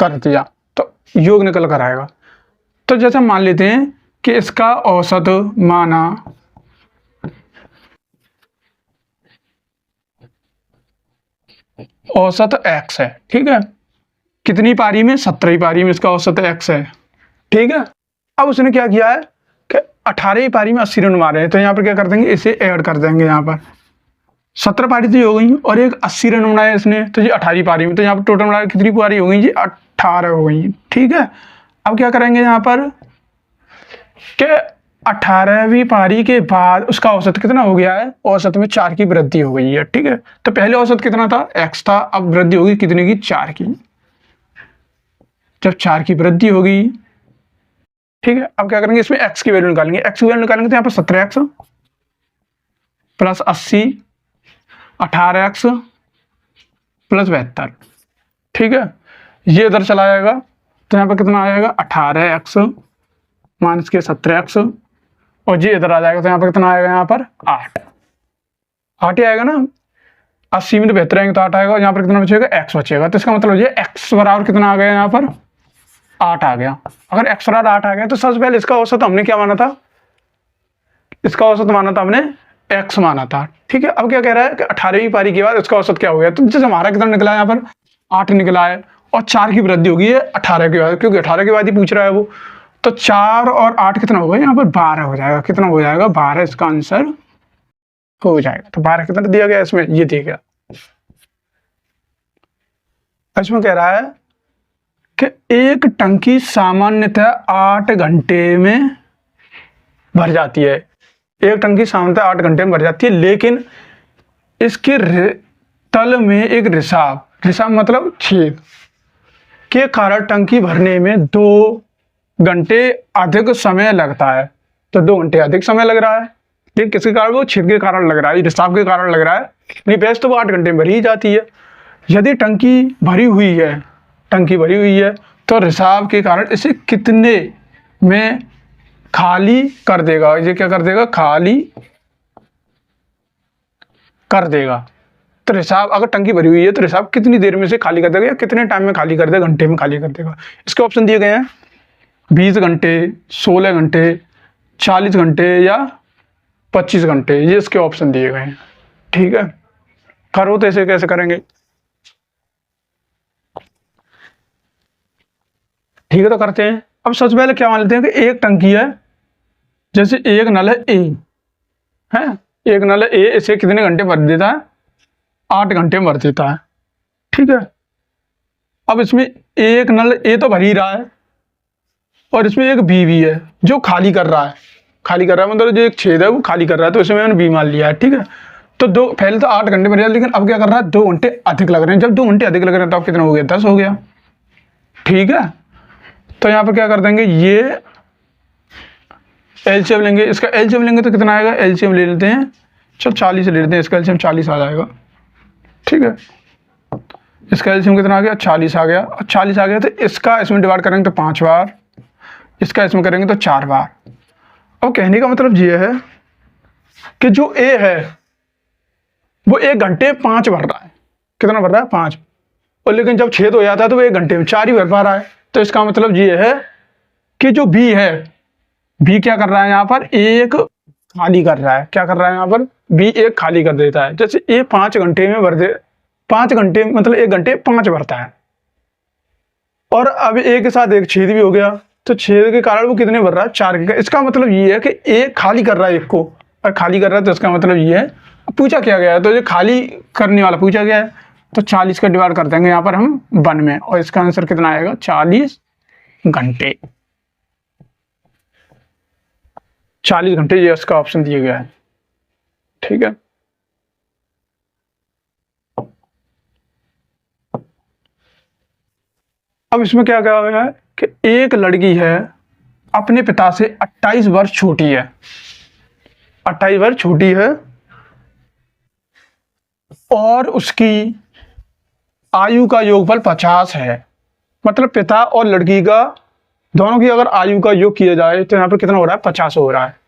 कर दिया तो योग निकल कर आएगा। तो जैसे मान लेते हैं कि इसका औसत माना औसत x है। ठीक है, कितनी पारी में, 17वीं पारी में इसका औसत x है। ठीक है, अब उसने क्या किया है कि 18वीं पारी में 80 रन मारे हैं, तो यहाँ पर क्या कर देंगे, इसे ऐड कर देंगे। यहाँ पर 17 पारी तो हो गई और एक 80 रन बनाया इसने, तो ये 18वीं पारी में, तो यहाँ पर टोटल बनाया कितनी पारी हो गई जी, 18 हो गई। ठीक है, अब क्या करेंगे यहाँ पर कि 18वीं पारी के बाद उसका औसत कितना हो गया है, औसत में 4 की वृद्धि हो गई है। ठीक है, तो पहले औसत कितना था, x था, अब वृद्धि होगी कितने की, 4 की। जब 4 की वृद्धि होगी, ठीक है, अब क्या करेंगे, इसमें x की वैल्यू निकालेंगे। x की वैल्यू निकालेंगे तो यहाँ पर 17x प्लस 80, 18x प्लस 72। ठीक है, ये इधर चला जाएगा तो यहाँ पर कितना आ जाएगा, 18x माइनस के 17x, और ये इधर आ जाएगा तो यहाँ पर कितना आएगा, यहाँ पर 8 ही आएगा ना। 80 में तो 72 आएंगे तो 8 आएगा, और यहाँ पर कितना बचेगा, x बचेगा। तो इसका मतलब ये x बराबर कितना आ गया, यहाँ पर 8 आ गया। अगर x बराबर 8 आ गया तो सबसे पहले इसका औसत हमने क्या माना था, इसका औसत माना था हमने x माना था। ठीक है, अब क्या कह रहा है कि 18वीं पारी के बाद इसका औसत क्या हो गया, तो जैसे हमारा कितना निकला है, यहाँ पर 8 निकला है, और 4 की वृद्धि होगी है 18 के बाद, क्योंकि 18 के बाद ही पूछ रहा है वो। तो 4 और 8 कितना होगा, यहाँ पर 12 हो जाएगा। कितना हो जाएगा, 12 इसका आंसर हो जाएगा। तो 12 कितना दिया गया इसमें, ये दिया गया। इसमें कह रहा है कि एक टंकी सामान्यतः 8 घंटे में भर जाती है। एक टंकी सामान्यतः 8 घंटे में भर जाती है, लेकिन इसके तल में एक रिसाव मतलब छेद के कारण टंकी भरने में 2 घंटे अधिक समय लगता है। तो 2 घंटे अधिक समय लग रहा है, लेकिन किसके कारण, वो छेद के कारण लग रहा है, रिसाव के कारण लग रहा है। नहीं, वैसे तो वो 8 घंटे में भरी ही जाती है। यदि टंकी भरी हुई है तो रिसाव के कारण इसे कितने में खाली कर देगा, ये क्या कर देगा, खाली कर देगा। तो रिसाव, अगर टंकी भरी हुई है तो रिसाव कितनी देर में से खाली कर देगा, या कितने टाइम में खाली कर देगा, घंटे में खाली कर देगा। इसके ऑप्शन दिए गए हैं 20 घंटे, 16 घंटे, 40 घंटे या 25 घंटे, ये इसके ऑप्शन दिए गए हैं। ठीक है, करो तो ऐसे कैसे करेंगे। ठीक है, तो करते हैं। अब सबसे पहले क्या मान लेते हैं कि एक टंकी है, जैसे एक नल है ए, है एक नल है ए, इसे कितने घंटे भर देता है, 8 घंटे में भर देता है। ठीक है, अब इसमें एक नल ए तो भर ही रहा है, और इसमें एक बी भी है जो खाली कर रहा है। मतलब जो एक छेद है वो खाली कर रहा है, तो इसमें मैंने बी मान लिया है। ठीक है, तो पहले तो 8 घंटे भर रहा है, लेकिन अब क्या कर रहा है, 2 घंटे अधिक लग रहे हैं। जब 2 घंटे अधिक लग रहे हैं तो अब कितना हो गया, 10 हो गया। ठीक है, तो यहाँ पर क्या कर देंगे, ये एलसीएम लेंगे, इसका एलसीएम लेंगे तो कितना आएगा, एलसीएम ले लेते हैं, चल 40 ले लेते हैं, इसका एलसीएम 40 आ जाएगा। ठीक है, इसका एलसीएम कितना आ गया, 40 आ गया। और 40 आ गया तो इसका इसमें डिवाइड करेंगे तो 5 बार, इसका इसमें करेंगे तो 4 बार। अब कहने का मतलब ये है कि जो ए है वो 1 घंटे 5 भर रहा है। कितना भर रहा है, 5, और लेकिन जब छेद हो जाता है तो वो 1 घंटे में 4 ही भर पा रहा है। तो इसका मतलब ये है कि जो बी है, बी क्या कर रहा है, यहाँ पर एक खाली कर रहा है। क्या कर रहा है, यहाँ पर बी एक खाली कर देता है। जैसे ए 5 घंटे में भर दे, 5 घंटे मतलब 1 घंटे 5 भरता है, और अब ए के साथ एक छेद भी हो गया, तो 6 के कारण वो कितने भर रहा है, 4 के। इसका मतलब ये है कि एक खाली कर रहा है एक को, और खाली कर रहा है तो इसका मतलब ये है पूछा क्या गया है, तो ये खाली करने वाला पूछा गया है। तो 40 का डिवाइड कर देंगे यहाँ पर हम 1 में, और इसका आंसर कितना आएगा, 40 घंटे। 40 घंटे ये इसका ऑप्शन दिया गया है। ठीक है, अब इसमें क्या कहा गया है कि एक लड़की है अपने पिता से 28 वर्ष छोटी है, 28 वर्ष छोटी है, और उसकी आयु का योगफल 50 है। मतलब पिता और लड़की का दोनों की अगर आयु का योग किया जाए तो यहाँ पर कितना हो रहा है, 50 हो रहा है।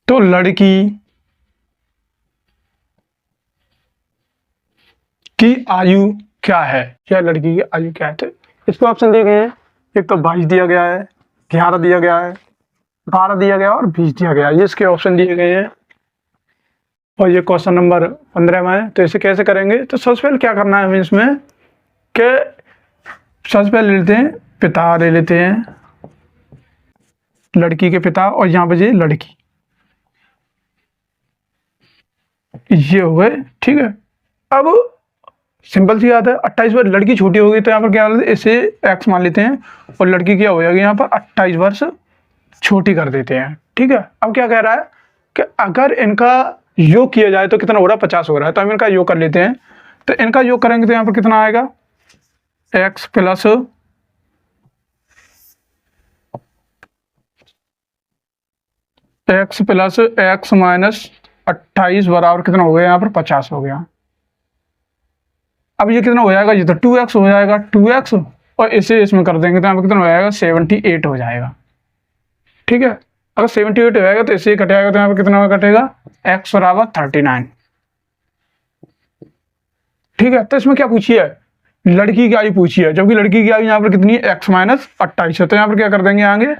तो लड़की की आयु क्या है, या लड़की की आयु क्या है, तो इसको ऑप्शन दिए गए हैं। एक तो 22 दिया गया है, 11 दिया गया है, 12 दिया गया और 20 दिया गया है, ये इसके ऑप्शन दिए गए हैं। और ये क्वेश्चन नंबर 15 में है। तो इसे कैसे करेंगे, तो सबसे पहले क्या करना है हमें इसमें कि सबसे पहले लेते हैं पिता, ले लेते हैं लड़की के पिता, और यहाँ पे ये लड़की, ये हो गए। ठीक है, अब सिंपल सी बात है, 28 वर्ष लड़की छोटी होगी तो यहाँ पर क्या इसे एक्स मान लेते हैं, और लड़की क्या हो जाएगी यहाँ पर 28 वर्ष छोटी कर देते हैं। ठीक है, अब क्या कह रहा है कि अगर इनका योग किया जाए तो कितना हो रहा है, 50 हो रहा है। तो हम इनका योग कर लेते हैं, तो इनका योग करेंगे तो यहाँ पर कितना आएगा, x प्लस x माइनस 28 बराबर कितना हो गया, यहाँ पर 50 हो गया। अब ये कितना हो जाएगा, ये तो 2x हो जाएगा, 2x, और इसे इसमें कर देंगे तो यहाँ पर कितना हो जाएगा, 78 हो जाएगा। ठीक है, अगर 78 हो जाएगा तो इससे कट जाएगा तो यहाँ पर कितना कटेगा, x बराबर 39। ठीक है, तो इसमें क्या पूछी है, लड़की की आयु पूछी है, जबकि लड़की की आयु यहाँ पर कितनी है, x माइनस 28 है। तो यहाँ पर क्या कर देंगे आगे,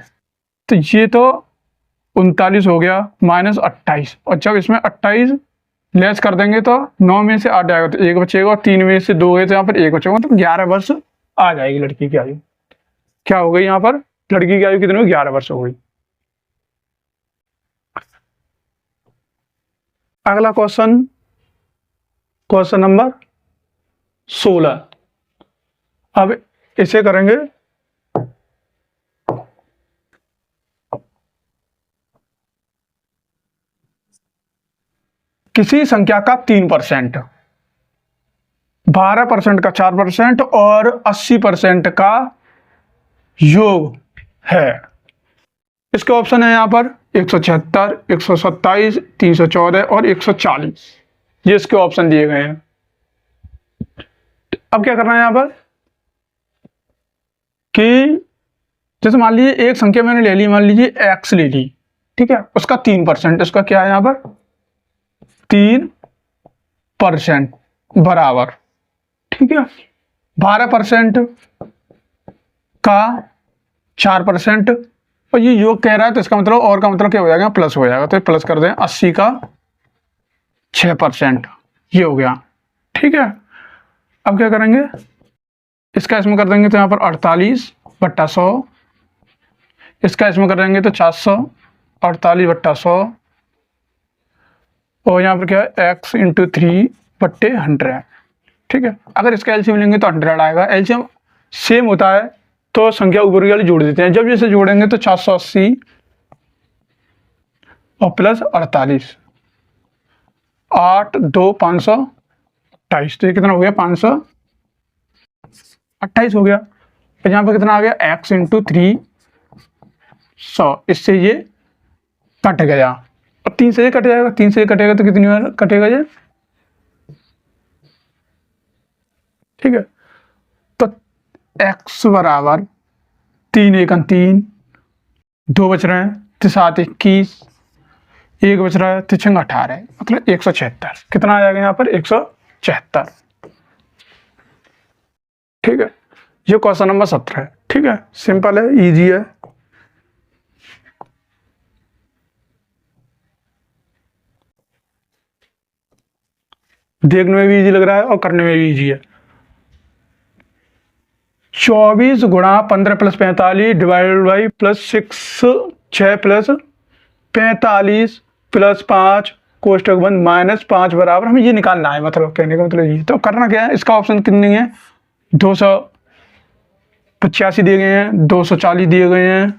तो ये तो 39 हो गया माइनस 28, और जब इसमें 28 लेस कर देंगे तो 9 में से 8 आएगा तो 1 बचेगा, और 3 में से 2 है तो यहाँ पर 1 बचेगा, तो 11 वर्ष आ जाएगी लड़की की आयु। क्या हो गई यहाँ पर, लड़की की आयु कितनी हो, 11 वर्ष हो गई। अगला क्वेश्चन, क्वेश्चन नंबर 16। अब इसे करेंगे, किसी संख्या का 3%, 12% का 4% और 80% का योग है। इसके ऑप्शन है यहाँ पर 176, 127, 314 और 140, ये इसके ऑप्शन दिए गए हैं। अब क्या करना है यहाँ पर कि जैसे मान लीजिए एक संख्या मैंने ले ली, मान लीजिए x ले ली, ठीक है, उसका 3%, उसका क्या है यहाँ पर 3% बराबर, ठीक है, 12% का 4%, और ये योग कह रहा है तो इसका मतलब और का मतलब क्या हो जाएगा, प्लस हो जाएगा। तो प्लस कर दें, 80 का 6%, ये हो गया। ठीक है, अब क्या करेंगे, इसका इसमें कर देंगे तो यहाँ पर 48/100, इसका इसमें कर देंगे तो 400, 48/100, और यहाँ पर क्या है x इंटू 3/100। ठीक है, अगर इसका एलसीएम लेंगे तो 100 आएगा। एलसीएम सेम होता है तो संख्या ऊपर वाली जोड़ देते हैं, जब जैसे जोड़ेंगे तो 480 और प्लस 48, 8 2 528, तो ये कितना हो गया, 528 हो गया। तो यहाँ पर कितना आ गया, x इंटू 300, इससे ये कट गया, और 3 से ये कट जाएगा, 3 से ये कटेगा तो कितनी बार कटेगा ये, ठीक है। तो x बराबर 3 1 3, 2 बच रहे हैं, तो 7 21, 1 बच रहा है, तो 6 18, मतलब 176। कितना आ जाएगा यहाँ पर, 176। ठीक है, ये क्वेश्चन नंबर 17 है। ठीक है, सिंपल है, इजी है। देखने में भी इजी लग रहा है और करने में भी इजी है। 24 गुणा 15 plus 45 divided by plus 6 plus 45 plus 5 कोष्टक बंद माइनस 5 बराबर, हमें ये निकालना है, मतलब कहने का मतलब ये। तो करना क्या है, इसका ऑप्शन कितने है, 285 दिए गए हैं, 240 दिए गए हैं,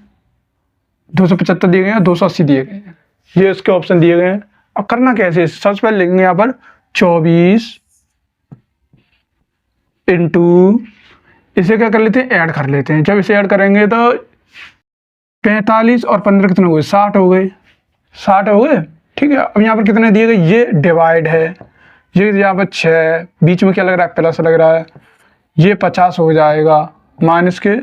275 दिए गए हैं, 280 दिए गए हैं, ये इसके ऑप्शन दिए गए हैं। अब करना कैसे, सबसे पहले लिखेंगे यहाँ पर 24 इंटू, इसे क्या कर लेते हैं, ऐड कर लेते हैं। जब इसे ऐड करेंगे तो 45 और 15 कितने हो गए, 60 हो गए, 60 हो गए। ठीक है, अब यहाँ पर कितने दिए गए, ये डिवाइड है, ये यहाँ पर 6, बीच में क्या लग रहा है, प्लस लग रहा है, ये 50 हो जाएगा माइनस के,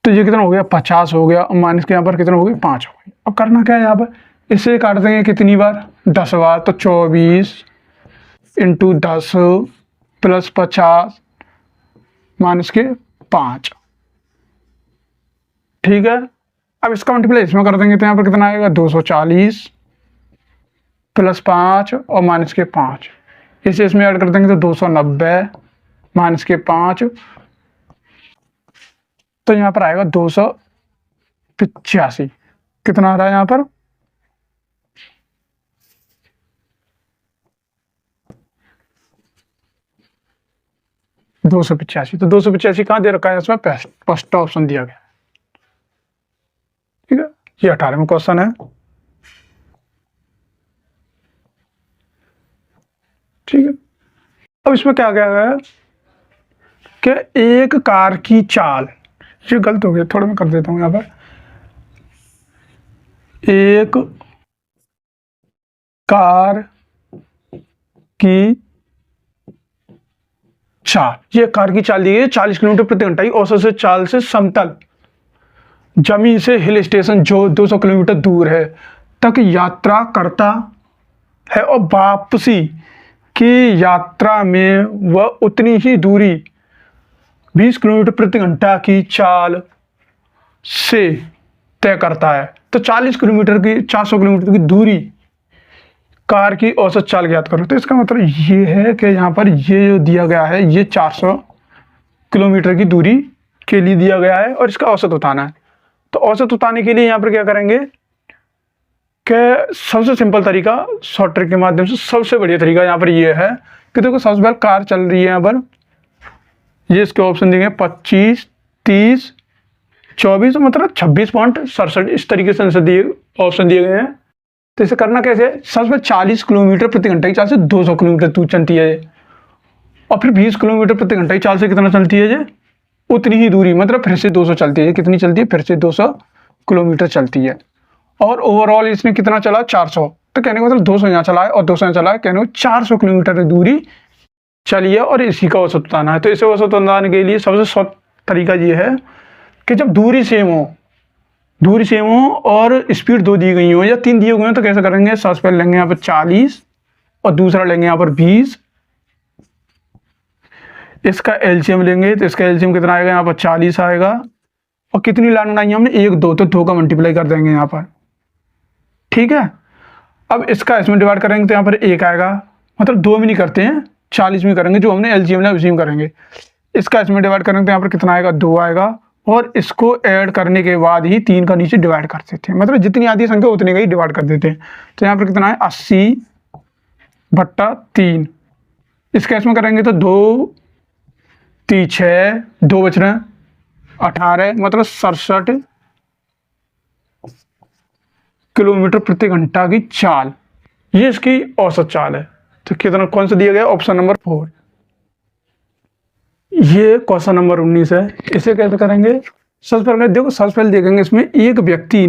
तो ये कितना हो गया, 50 हो गया, और माइनस के यहाँ पर कितना हो गया, 5 हो गया। अब करना क्या है, यहाँ पर इससे काट देंगे कितनी बार, 10 बार, तो 24 इंटू 10 प्लस 50 माइनस के 5। ठीक है, अब इसका मल्टीप्लाई इसमें कर देंगे तो यहाँ पर कितना आएगा, 240 प्लस 5 और माइनस के 5, इसे इसमें ऐड कर देंगे तो 290 माइनस के 5, तो यहाँ पर आएगा 285। कितना आ रहा है यहाँ पर, दो सौ पिचासी। तो 285 कहाँ दे रखा है, इसमें फर्स्ट ऑप्शन दिया गया है। ठीक है, ये 18वां क्वेश्चन है। ठीक है, अब इसमें क्या क्या है कि एक कार की चाल, ये गलत हो गया, थोड़ा मैं कर देता हूं यहाँ पर, एक कार की चाल, ये कार की चाल दी है 40 किलोमीटर प्रति घंटा की औसत से चाल से समतल जमीन से हिल स्टेशन जो 200 किलोमीटर दूर है तक यात्रा करता है, और वापसी की यात्रा में वह उतनी ही दूरी 20 किलोमीटर प्रति घंटा की चाल से तय करता है। तो 40 किलोमीटर की 400 किलोमीटर की दूरी कार की औसत चाल ज्ञात करो। तो इसका मतलब ये है कि यहाँ पर ये जो दिया गया है ये 400 किलोमीटर की दूरी के लिए दिया गया है और इसका औसत उतारना है। तो औसत उतारने के लिए यहाँ पर क्या करेंगे कि सबसे सिंपल तरीका, शॉर्ट ट्रिक के माध्यम से सबसे बढ़िया तरीका यहाँ पर ये है कि देखो सबसे पहले कार चल रही है यहाँ पर, ये इसके ऑप्शन देंगे 25, 30, 24, मतलब 26.67 इस तरीके से दिए ऑप्शन दिए गए हैं। तो इसे करना कैसे है, सबसे पहले 40 किलोमीटर प्रति घंटे की चाल से 200 किलोमीटर दूर चलती है और फिर 20 किलोमीटर प्रति घंटे की चाल से कितना चलती है ये, उतनी ही दूरी, मतलब फिर से 200 चलती है। कितनी चलती है, फिर से 200 किलोमीटर चलती है। और ओवरऑल इसने कितना चला, 400। तो कहने का मतलब 200 यहाँ चला है और 200 यहाँ चला है, कहने को 400 किलोमीटर की दूरी चली है और इसी का औसत बताना है। तो इसे औसत बताने के लिए सबसे शॉर्ट तरीका ये है कि जब दूरी सेम हो और स्पीड 2 दी गई हो या 3 दिए हुए हैं तो कैसे करेंगे, सबसे पहले लेंगे यहाँ पर 40 और दूसरा लेंगे यहाँ पर 20, इसका एलसीएम लेंगे तो इसका एलसीएम कितना आएगा, यहाँ पर 40 आएगा। और कितनी लाइन बनाई हमने, 1, 2, तो 2 का मल्टीप्लाई कर देंगे यहाँ पर। ठीक है, अब इसका इसमें डिवाइड करेंगे तो यहाँ पर 1 आएगा, मतलब 2 में नहीं करते हैं, 40 में करेंगे, जो हमने एलसीएम लिया उसी में करेंगे। इसका इसमें डिवाइड करेंगे तो यहाँ पर कितना आएगा, 2 आएगा। और इसको ऐड करने के बाद ही 3 का नीचे डिवाइड कर देते हैं, मतलब जितनी आती है संख्या उतने का ही डिवाइड कर देते हैं। तो यहाँ पर कितना है, 80/3। इसका इसमें करेंगे तो 2, 3, 6, 2 बच रहे हैं, 18, मतलब 67 किलोमीटर प्रति घंटा की चाल, ये इसकी औसत चाल है। तो कितना, कौन सा दिया गया, ऑप्शन नंबर 4। ये क्वेश्चन नंबर 19 है। इसे कैसे करेंगे, सबसे पहले देखो, सबसे पहले देखेंगे इसमें एक व्यक्ति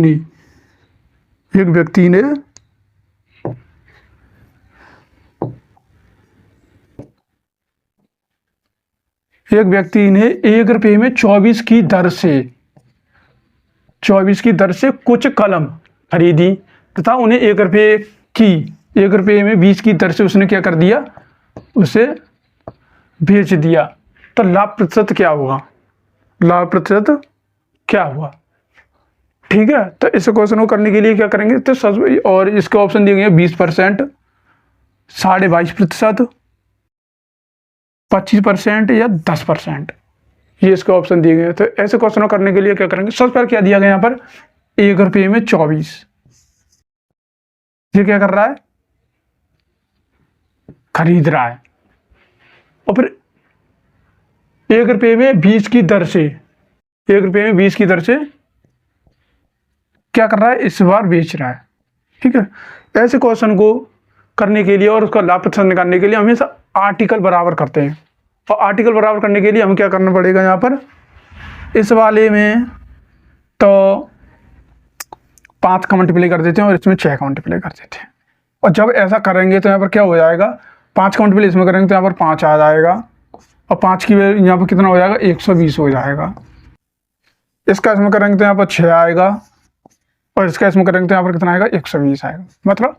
ने एक व्यक्ति ने 1 रुपये में 24 की दर से कुछ कलम खरीदी तथा उन्हें 1 रुपये में 20 की दर से उसने क्या कर दिया, उसे बेच दिया। तो लाभ प्रतिशत क्या होगा, लाभ प्रतिशत क्या हुआ। ठीक है, तो इस क्वेश्चन को करने के लिए क्या करेंगे, तो और इसके ऑप्शन दिए गए हैं 20%, 22.5%, 25% या 10%, ये इसके ऑप्शन दिए गए हैं। तो ऐसे क्वेश्चन को करने के लिए क्या करेंगे, सबसे पहले क्या दिया गया यहाँ पर 1 रुपये में 24, ये क्या कर रहा है, खरीद रहा है। और फिर 1 रुपये में 20 की दर से, 1 रुपये में 20 की दर से क्या कर रहा है, इस बार बेच रहा है। ठीक है, ऐसे क्वेश्चन को करने के लिए और उसका लाभ प्रतिशत निकालने के लिए हमेशा आर्टिकल बराबर करते हैं। और आर्टिकल बराबर करने के लिए हमें क्या करना पड़ेगा, यहाँ पर इस वाले में तो 5 का मल्टीप्लाई कर देते हैं और इसमें 6 का मल्टीप्लाई कर देते हैं। और जब ऐसा करेंगे तो यहाँ पर क्या हो जाएगा, 5 का मल्टीप्लाई इसमें करेंगे तो यहाँ पर 5 आ जाएगा और 5 की वैल्यू यहाँ पर कितना हो जाएगा, 120 हो जाएगा। इसका इसमें करेंगे तो यहाँ पर 6 आएगा और इसका इसमें करेंगे तो यहाँ पर कितना आएगा, 120 आएगा। मतलब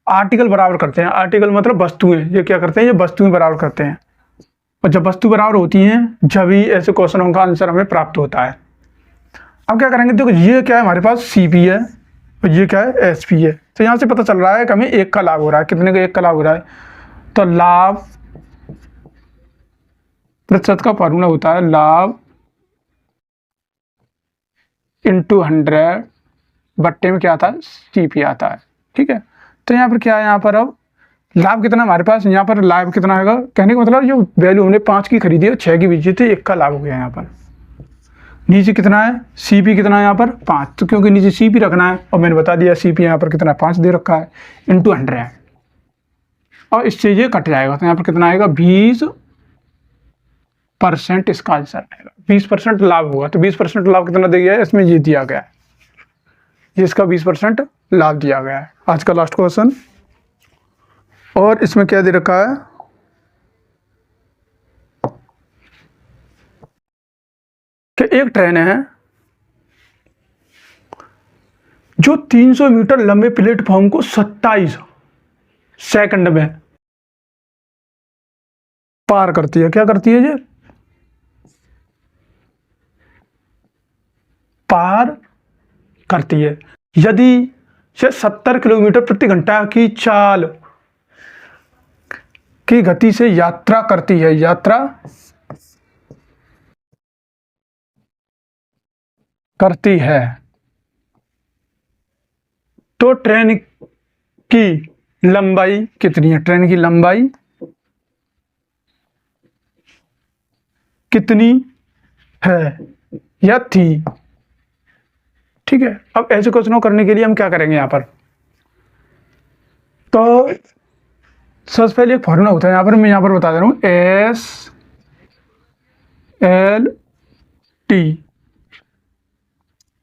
आर्टिकल बराबर करते हैं। आर्टिकल मतलब वस्तुएं, ये क्या करते हैं, ये वस्तुएं बराबर करते हैं। और जब वस्तु बराबर होती हैं जब ही ऐसे क्वेश्चनों का आंसर हमें प्राप्त होता है। अब क्या करेंगे, देखो ये क्या है, हमारे पास CP है और ये क्या है, SP है। तो यहाँ से पता चल रहा है कि हमें 1 का लाभ हो रहा है। कितने का 1 का लाभ हो रहा है, तो लाभ प्रतिशत का फॉर्मूला होता है लाभ इंटू 100 बट्टे में क्या आता है, CP आता है। ठीक है, तो यहाँ पर क्या है, यहाँ पर अब लाभ कितना हमारे पास, यहाँ पर लाभ कितना आएगा, कहने का मतलब जो वैल्यू हमने 5 की खरीदी है 6 की बेची थी, 1 का लाभ हो गया। यहाँ पर नीचे कितना है, CP कितना है यहाँ पर 5, तो क्योंकि नीचे CP रखना है और मैंने बता दिया CP यहाँ पर कितना 5 दे रखा है, इंटू 100 और इससे ये कट जाएगा तो यहाँ पर कितना आएगा, 20% इसका आंसर आएगा। 20% लाभ होगा। तो 20% लाभ कितना दिया गया है, इसमें ये दिया गया है, ये इसका 20% लाभ दिया गया है। आज का लास्ट क्वेश्चन, और इसमें क्या दे रखा है, कि एक ट्रेन है जो 300 मीटर लंबे प्लेटफॉर्म को 27 सेकंड में पार करती है। क्या करती है, ये पार करती है। यदि से 70 किलोमीटर प्रति घंटा की चाल की गति से यात्रा करती है, यात्रा करती है, तो ट्रेन की लंबाई कितनी है, ट्रेन की लंबाई कितनी है या थी। ठीक है, अब ऐसे क्वेश्चनों करने के लिए हम क्या करेंगे, यहाँ पर तो सबसे पहले एक फॉर्मूला होता है, यहाँ पर मैं यहाँ पर बता दे रहा हूँ, SLT।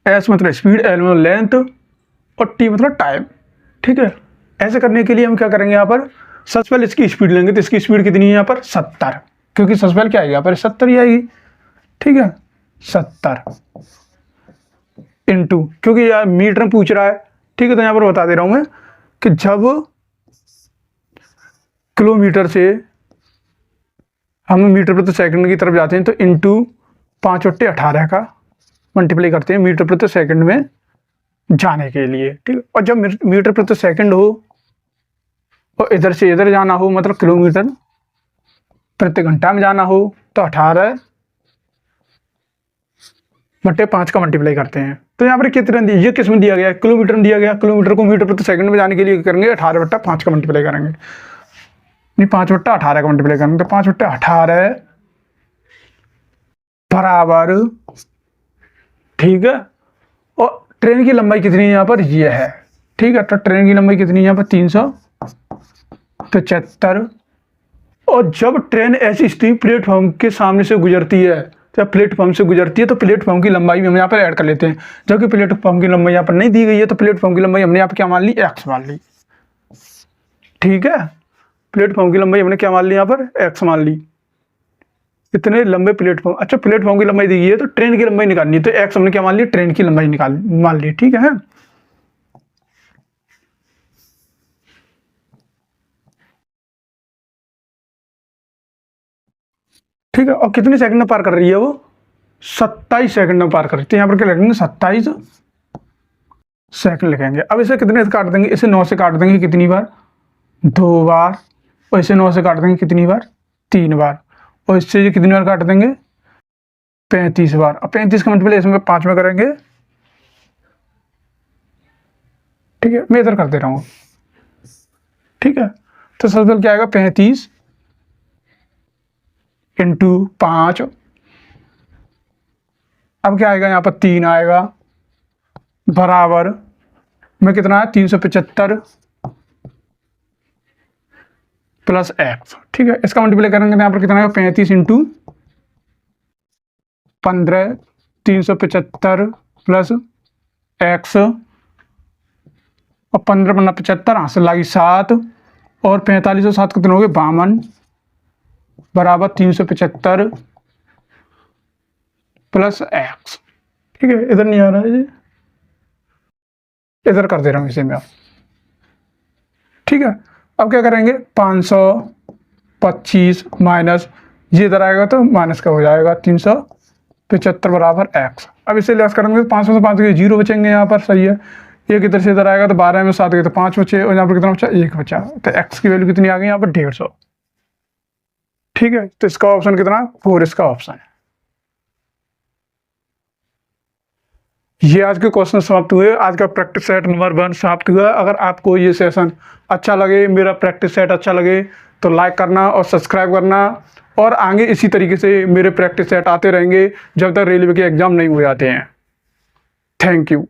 S मतलब स्पीड, L मतलब लेंथ और T मतलब टाइम। ठीक है, ऐसे करने के लिए हम क्या करेंगे, यहाँ पर सबसे पहले इसकी स्पीड लेंगे। तो इसकी स्पीड कितनी है यहाँ पर 70, क्योंकि सबसे पहले क्या आएगी यहाँ पर 70 ही आएगी। ठीक है, 70 इंटू, क्योंकि यार मीटर में पूछ रहा है। ठीक है, तो यहाँ पर बता दे रहा हूँ मैं कि जब किलोमीटर से हम मीटर प्रति सेकंड की तरफ जाते हैं तो इंटू 5/18 का मल्टीप्लाई करते हैं मीटर प्रति सेकंड में जाने के लिए। ठीक है, और जब मीटर प्रति सेकंड हो और इधर से इधर जाना हो, मतलब किलोमीटर प्रति घंटा में जाना हो, तो 18/5 का मल्टीप्लाई करते हैं। तो यहाँ पर कितने दिया, ये किस में दिया गया है, किलोमीटर में दिया गया। किलोमीटर को मीटर प्रति सेकंड में जाने के लिए करेंगे 18/5 का मल्टीप्लाई करेंगे, नहीं 5/18 का मल्टीप्लाई करेंगे। तो 5/18 बराबर, ठीक है, और ट्रेन की लंबाई कितनी है यहाँ पर, ये है। ठीक है, तो ट्रेन की लंबाई कितनी है यहाँ पर 375। और जब ट्रेन ऐसी स्थिति प्लेटफॉर्म के सामने से गुजरती है, जब प्लेटफॉर्म से गुजरती है तो प्लेटफॉर्म की लंबाई भी हम यहाँ पर ऐड कर लेते हैं। जबकि प्लेटफॉर्म की लंबाई यहाँ पर नहीं दी गई है तो प्लेटफॉर्म की लंबाई हमने यहाँ पर क्या मान ली, x मान ली। ठीक है, प्लेटफॉर्म की लंबाई हमने क्या मान ली, यहाँ पर x मान ली। इतने लंबे प्लेटफॉर्म, अच्छा प्लेटफॉर्म की लंबाई दी गई है तो ट्रेन की लंबाई निकालनी है, तो एक्स हमने क्या मान लिया, ट्रेन की लंबाई मान ली, ठीक है। ठीक है, और कितने सेकंड में पार कर रही है वो, 27 सेकंड में पार कर रही है, तो यहाँ पर क्या लिखेंगे 27 सेकंड लिखेंगे। अब इसे कितने से काट देंगे, इसे 9 से काट देंगे कितनी बार, 2 बार, और इसे 9 से काट देंगे कितनी बार, 3 बार, और इससे ये कितनी बार काट देंगे, 35 बार। अब 35 का मल्टीप्लाई इसमें 5 में करेंगे, ठीक है, मैं इधर कर दे रहा हूँ, ठीक है। तो सबसे पहले क्या आएगा, 35 इंटू 5, अब क्या आएगा यहाँ पर 3 आएगा, बराबर में कितना है, 375 प्लस एक्स, ठीक है। इसका मल्टीप्लाई करेंगे तो यहाँ पर कितना आएगा, 35 इंटू 15, 375 प्लस एक्स, और 15 पन्ना 75, हासिल लगी 7, और 45 और 7 कितने हो गए, 52, बराबर 375 प्लस एक्स, ठीक है। इधर नहीं आ रहा है जी, इधर कर दे रहा हूँ इसे मैं, ठीक है। अब क्या करेंगे, 525 माइनस, ये इधर आएगा तो माइनस का हो जाएगा 375 बराबर एक्स। अब इसे लेस करेंगे तो 5 में से 5 के 0 बचेंगे यहाँ पर, सही है। एक इधर से इधर आएगा तो 12 में 7 गए तो 5 बचे, और यहाँ पर कितना बचा, 1 बचा, तो एक्स की वैल्यू कितनी आ गई यहाँ पर, 150, ठीक है। तो इसका ऑप्शन कितना, 4 इसका ऑप्शन है। ये आज के क्वेश्चन समाप्त हुए, आज का प्रैक्टिस सेट नंबर 1 समाप्त हुआ। अगर आपको ये सेशन अच्छा लगे, मेरा प्रैक्टिस सेट अच्छा लगे, तो लाइक करना और सब्सक्राइब करना, और आगे इसी तरीके से मेरे प्रैक्टिस सेट आते रहेंगे जब तक रेलवे के एग्जाम नहीं हो जाते हैं। Thank you.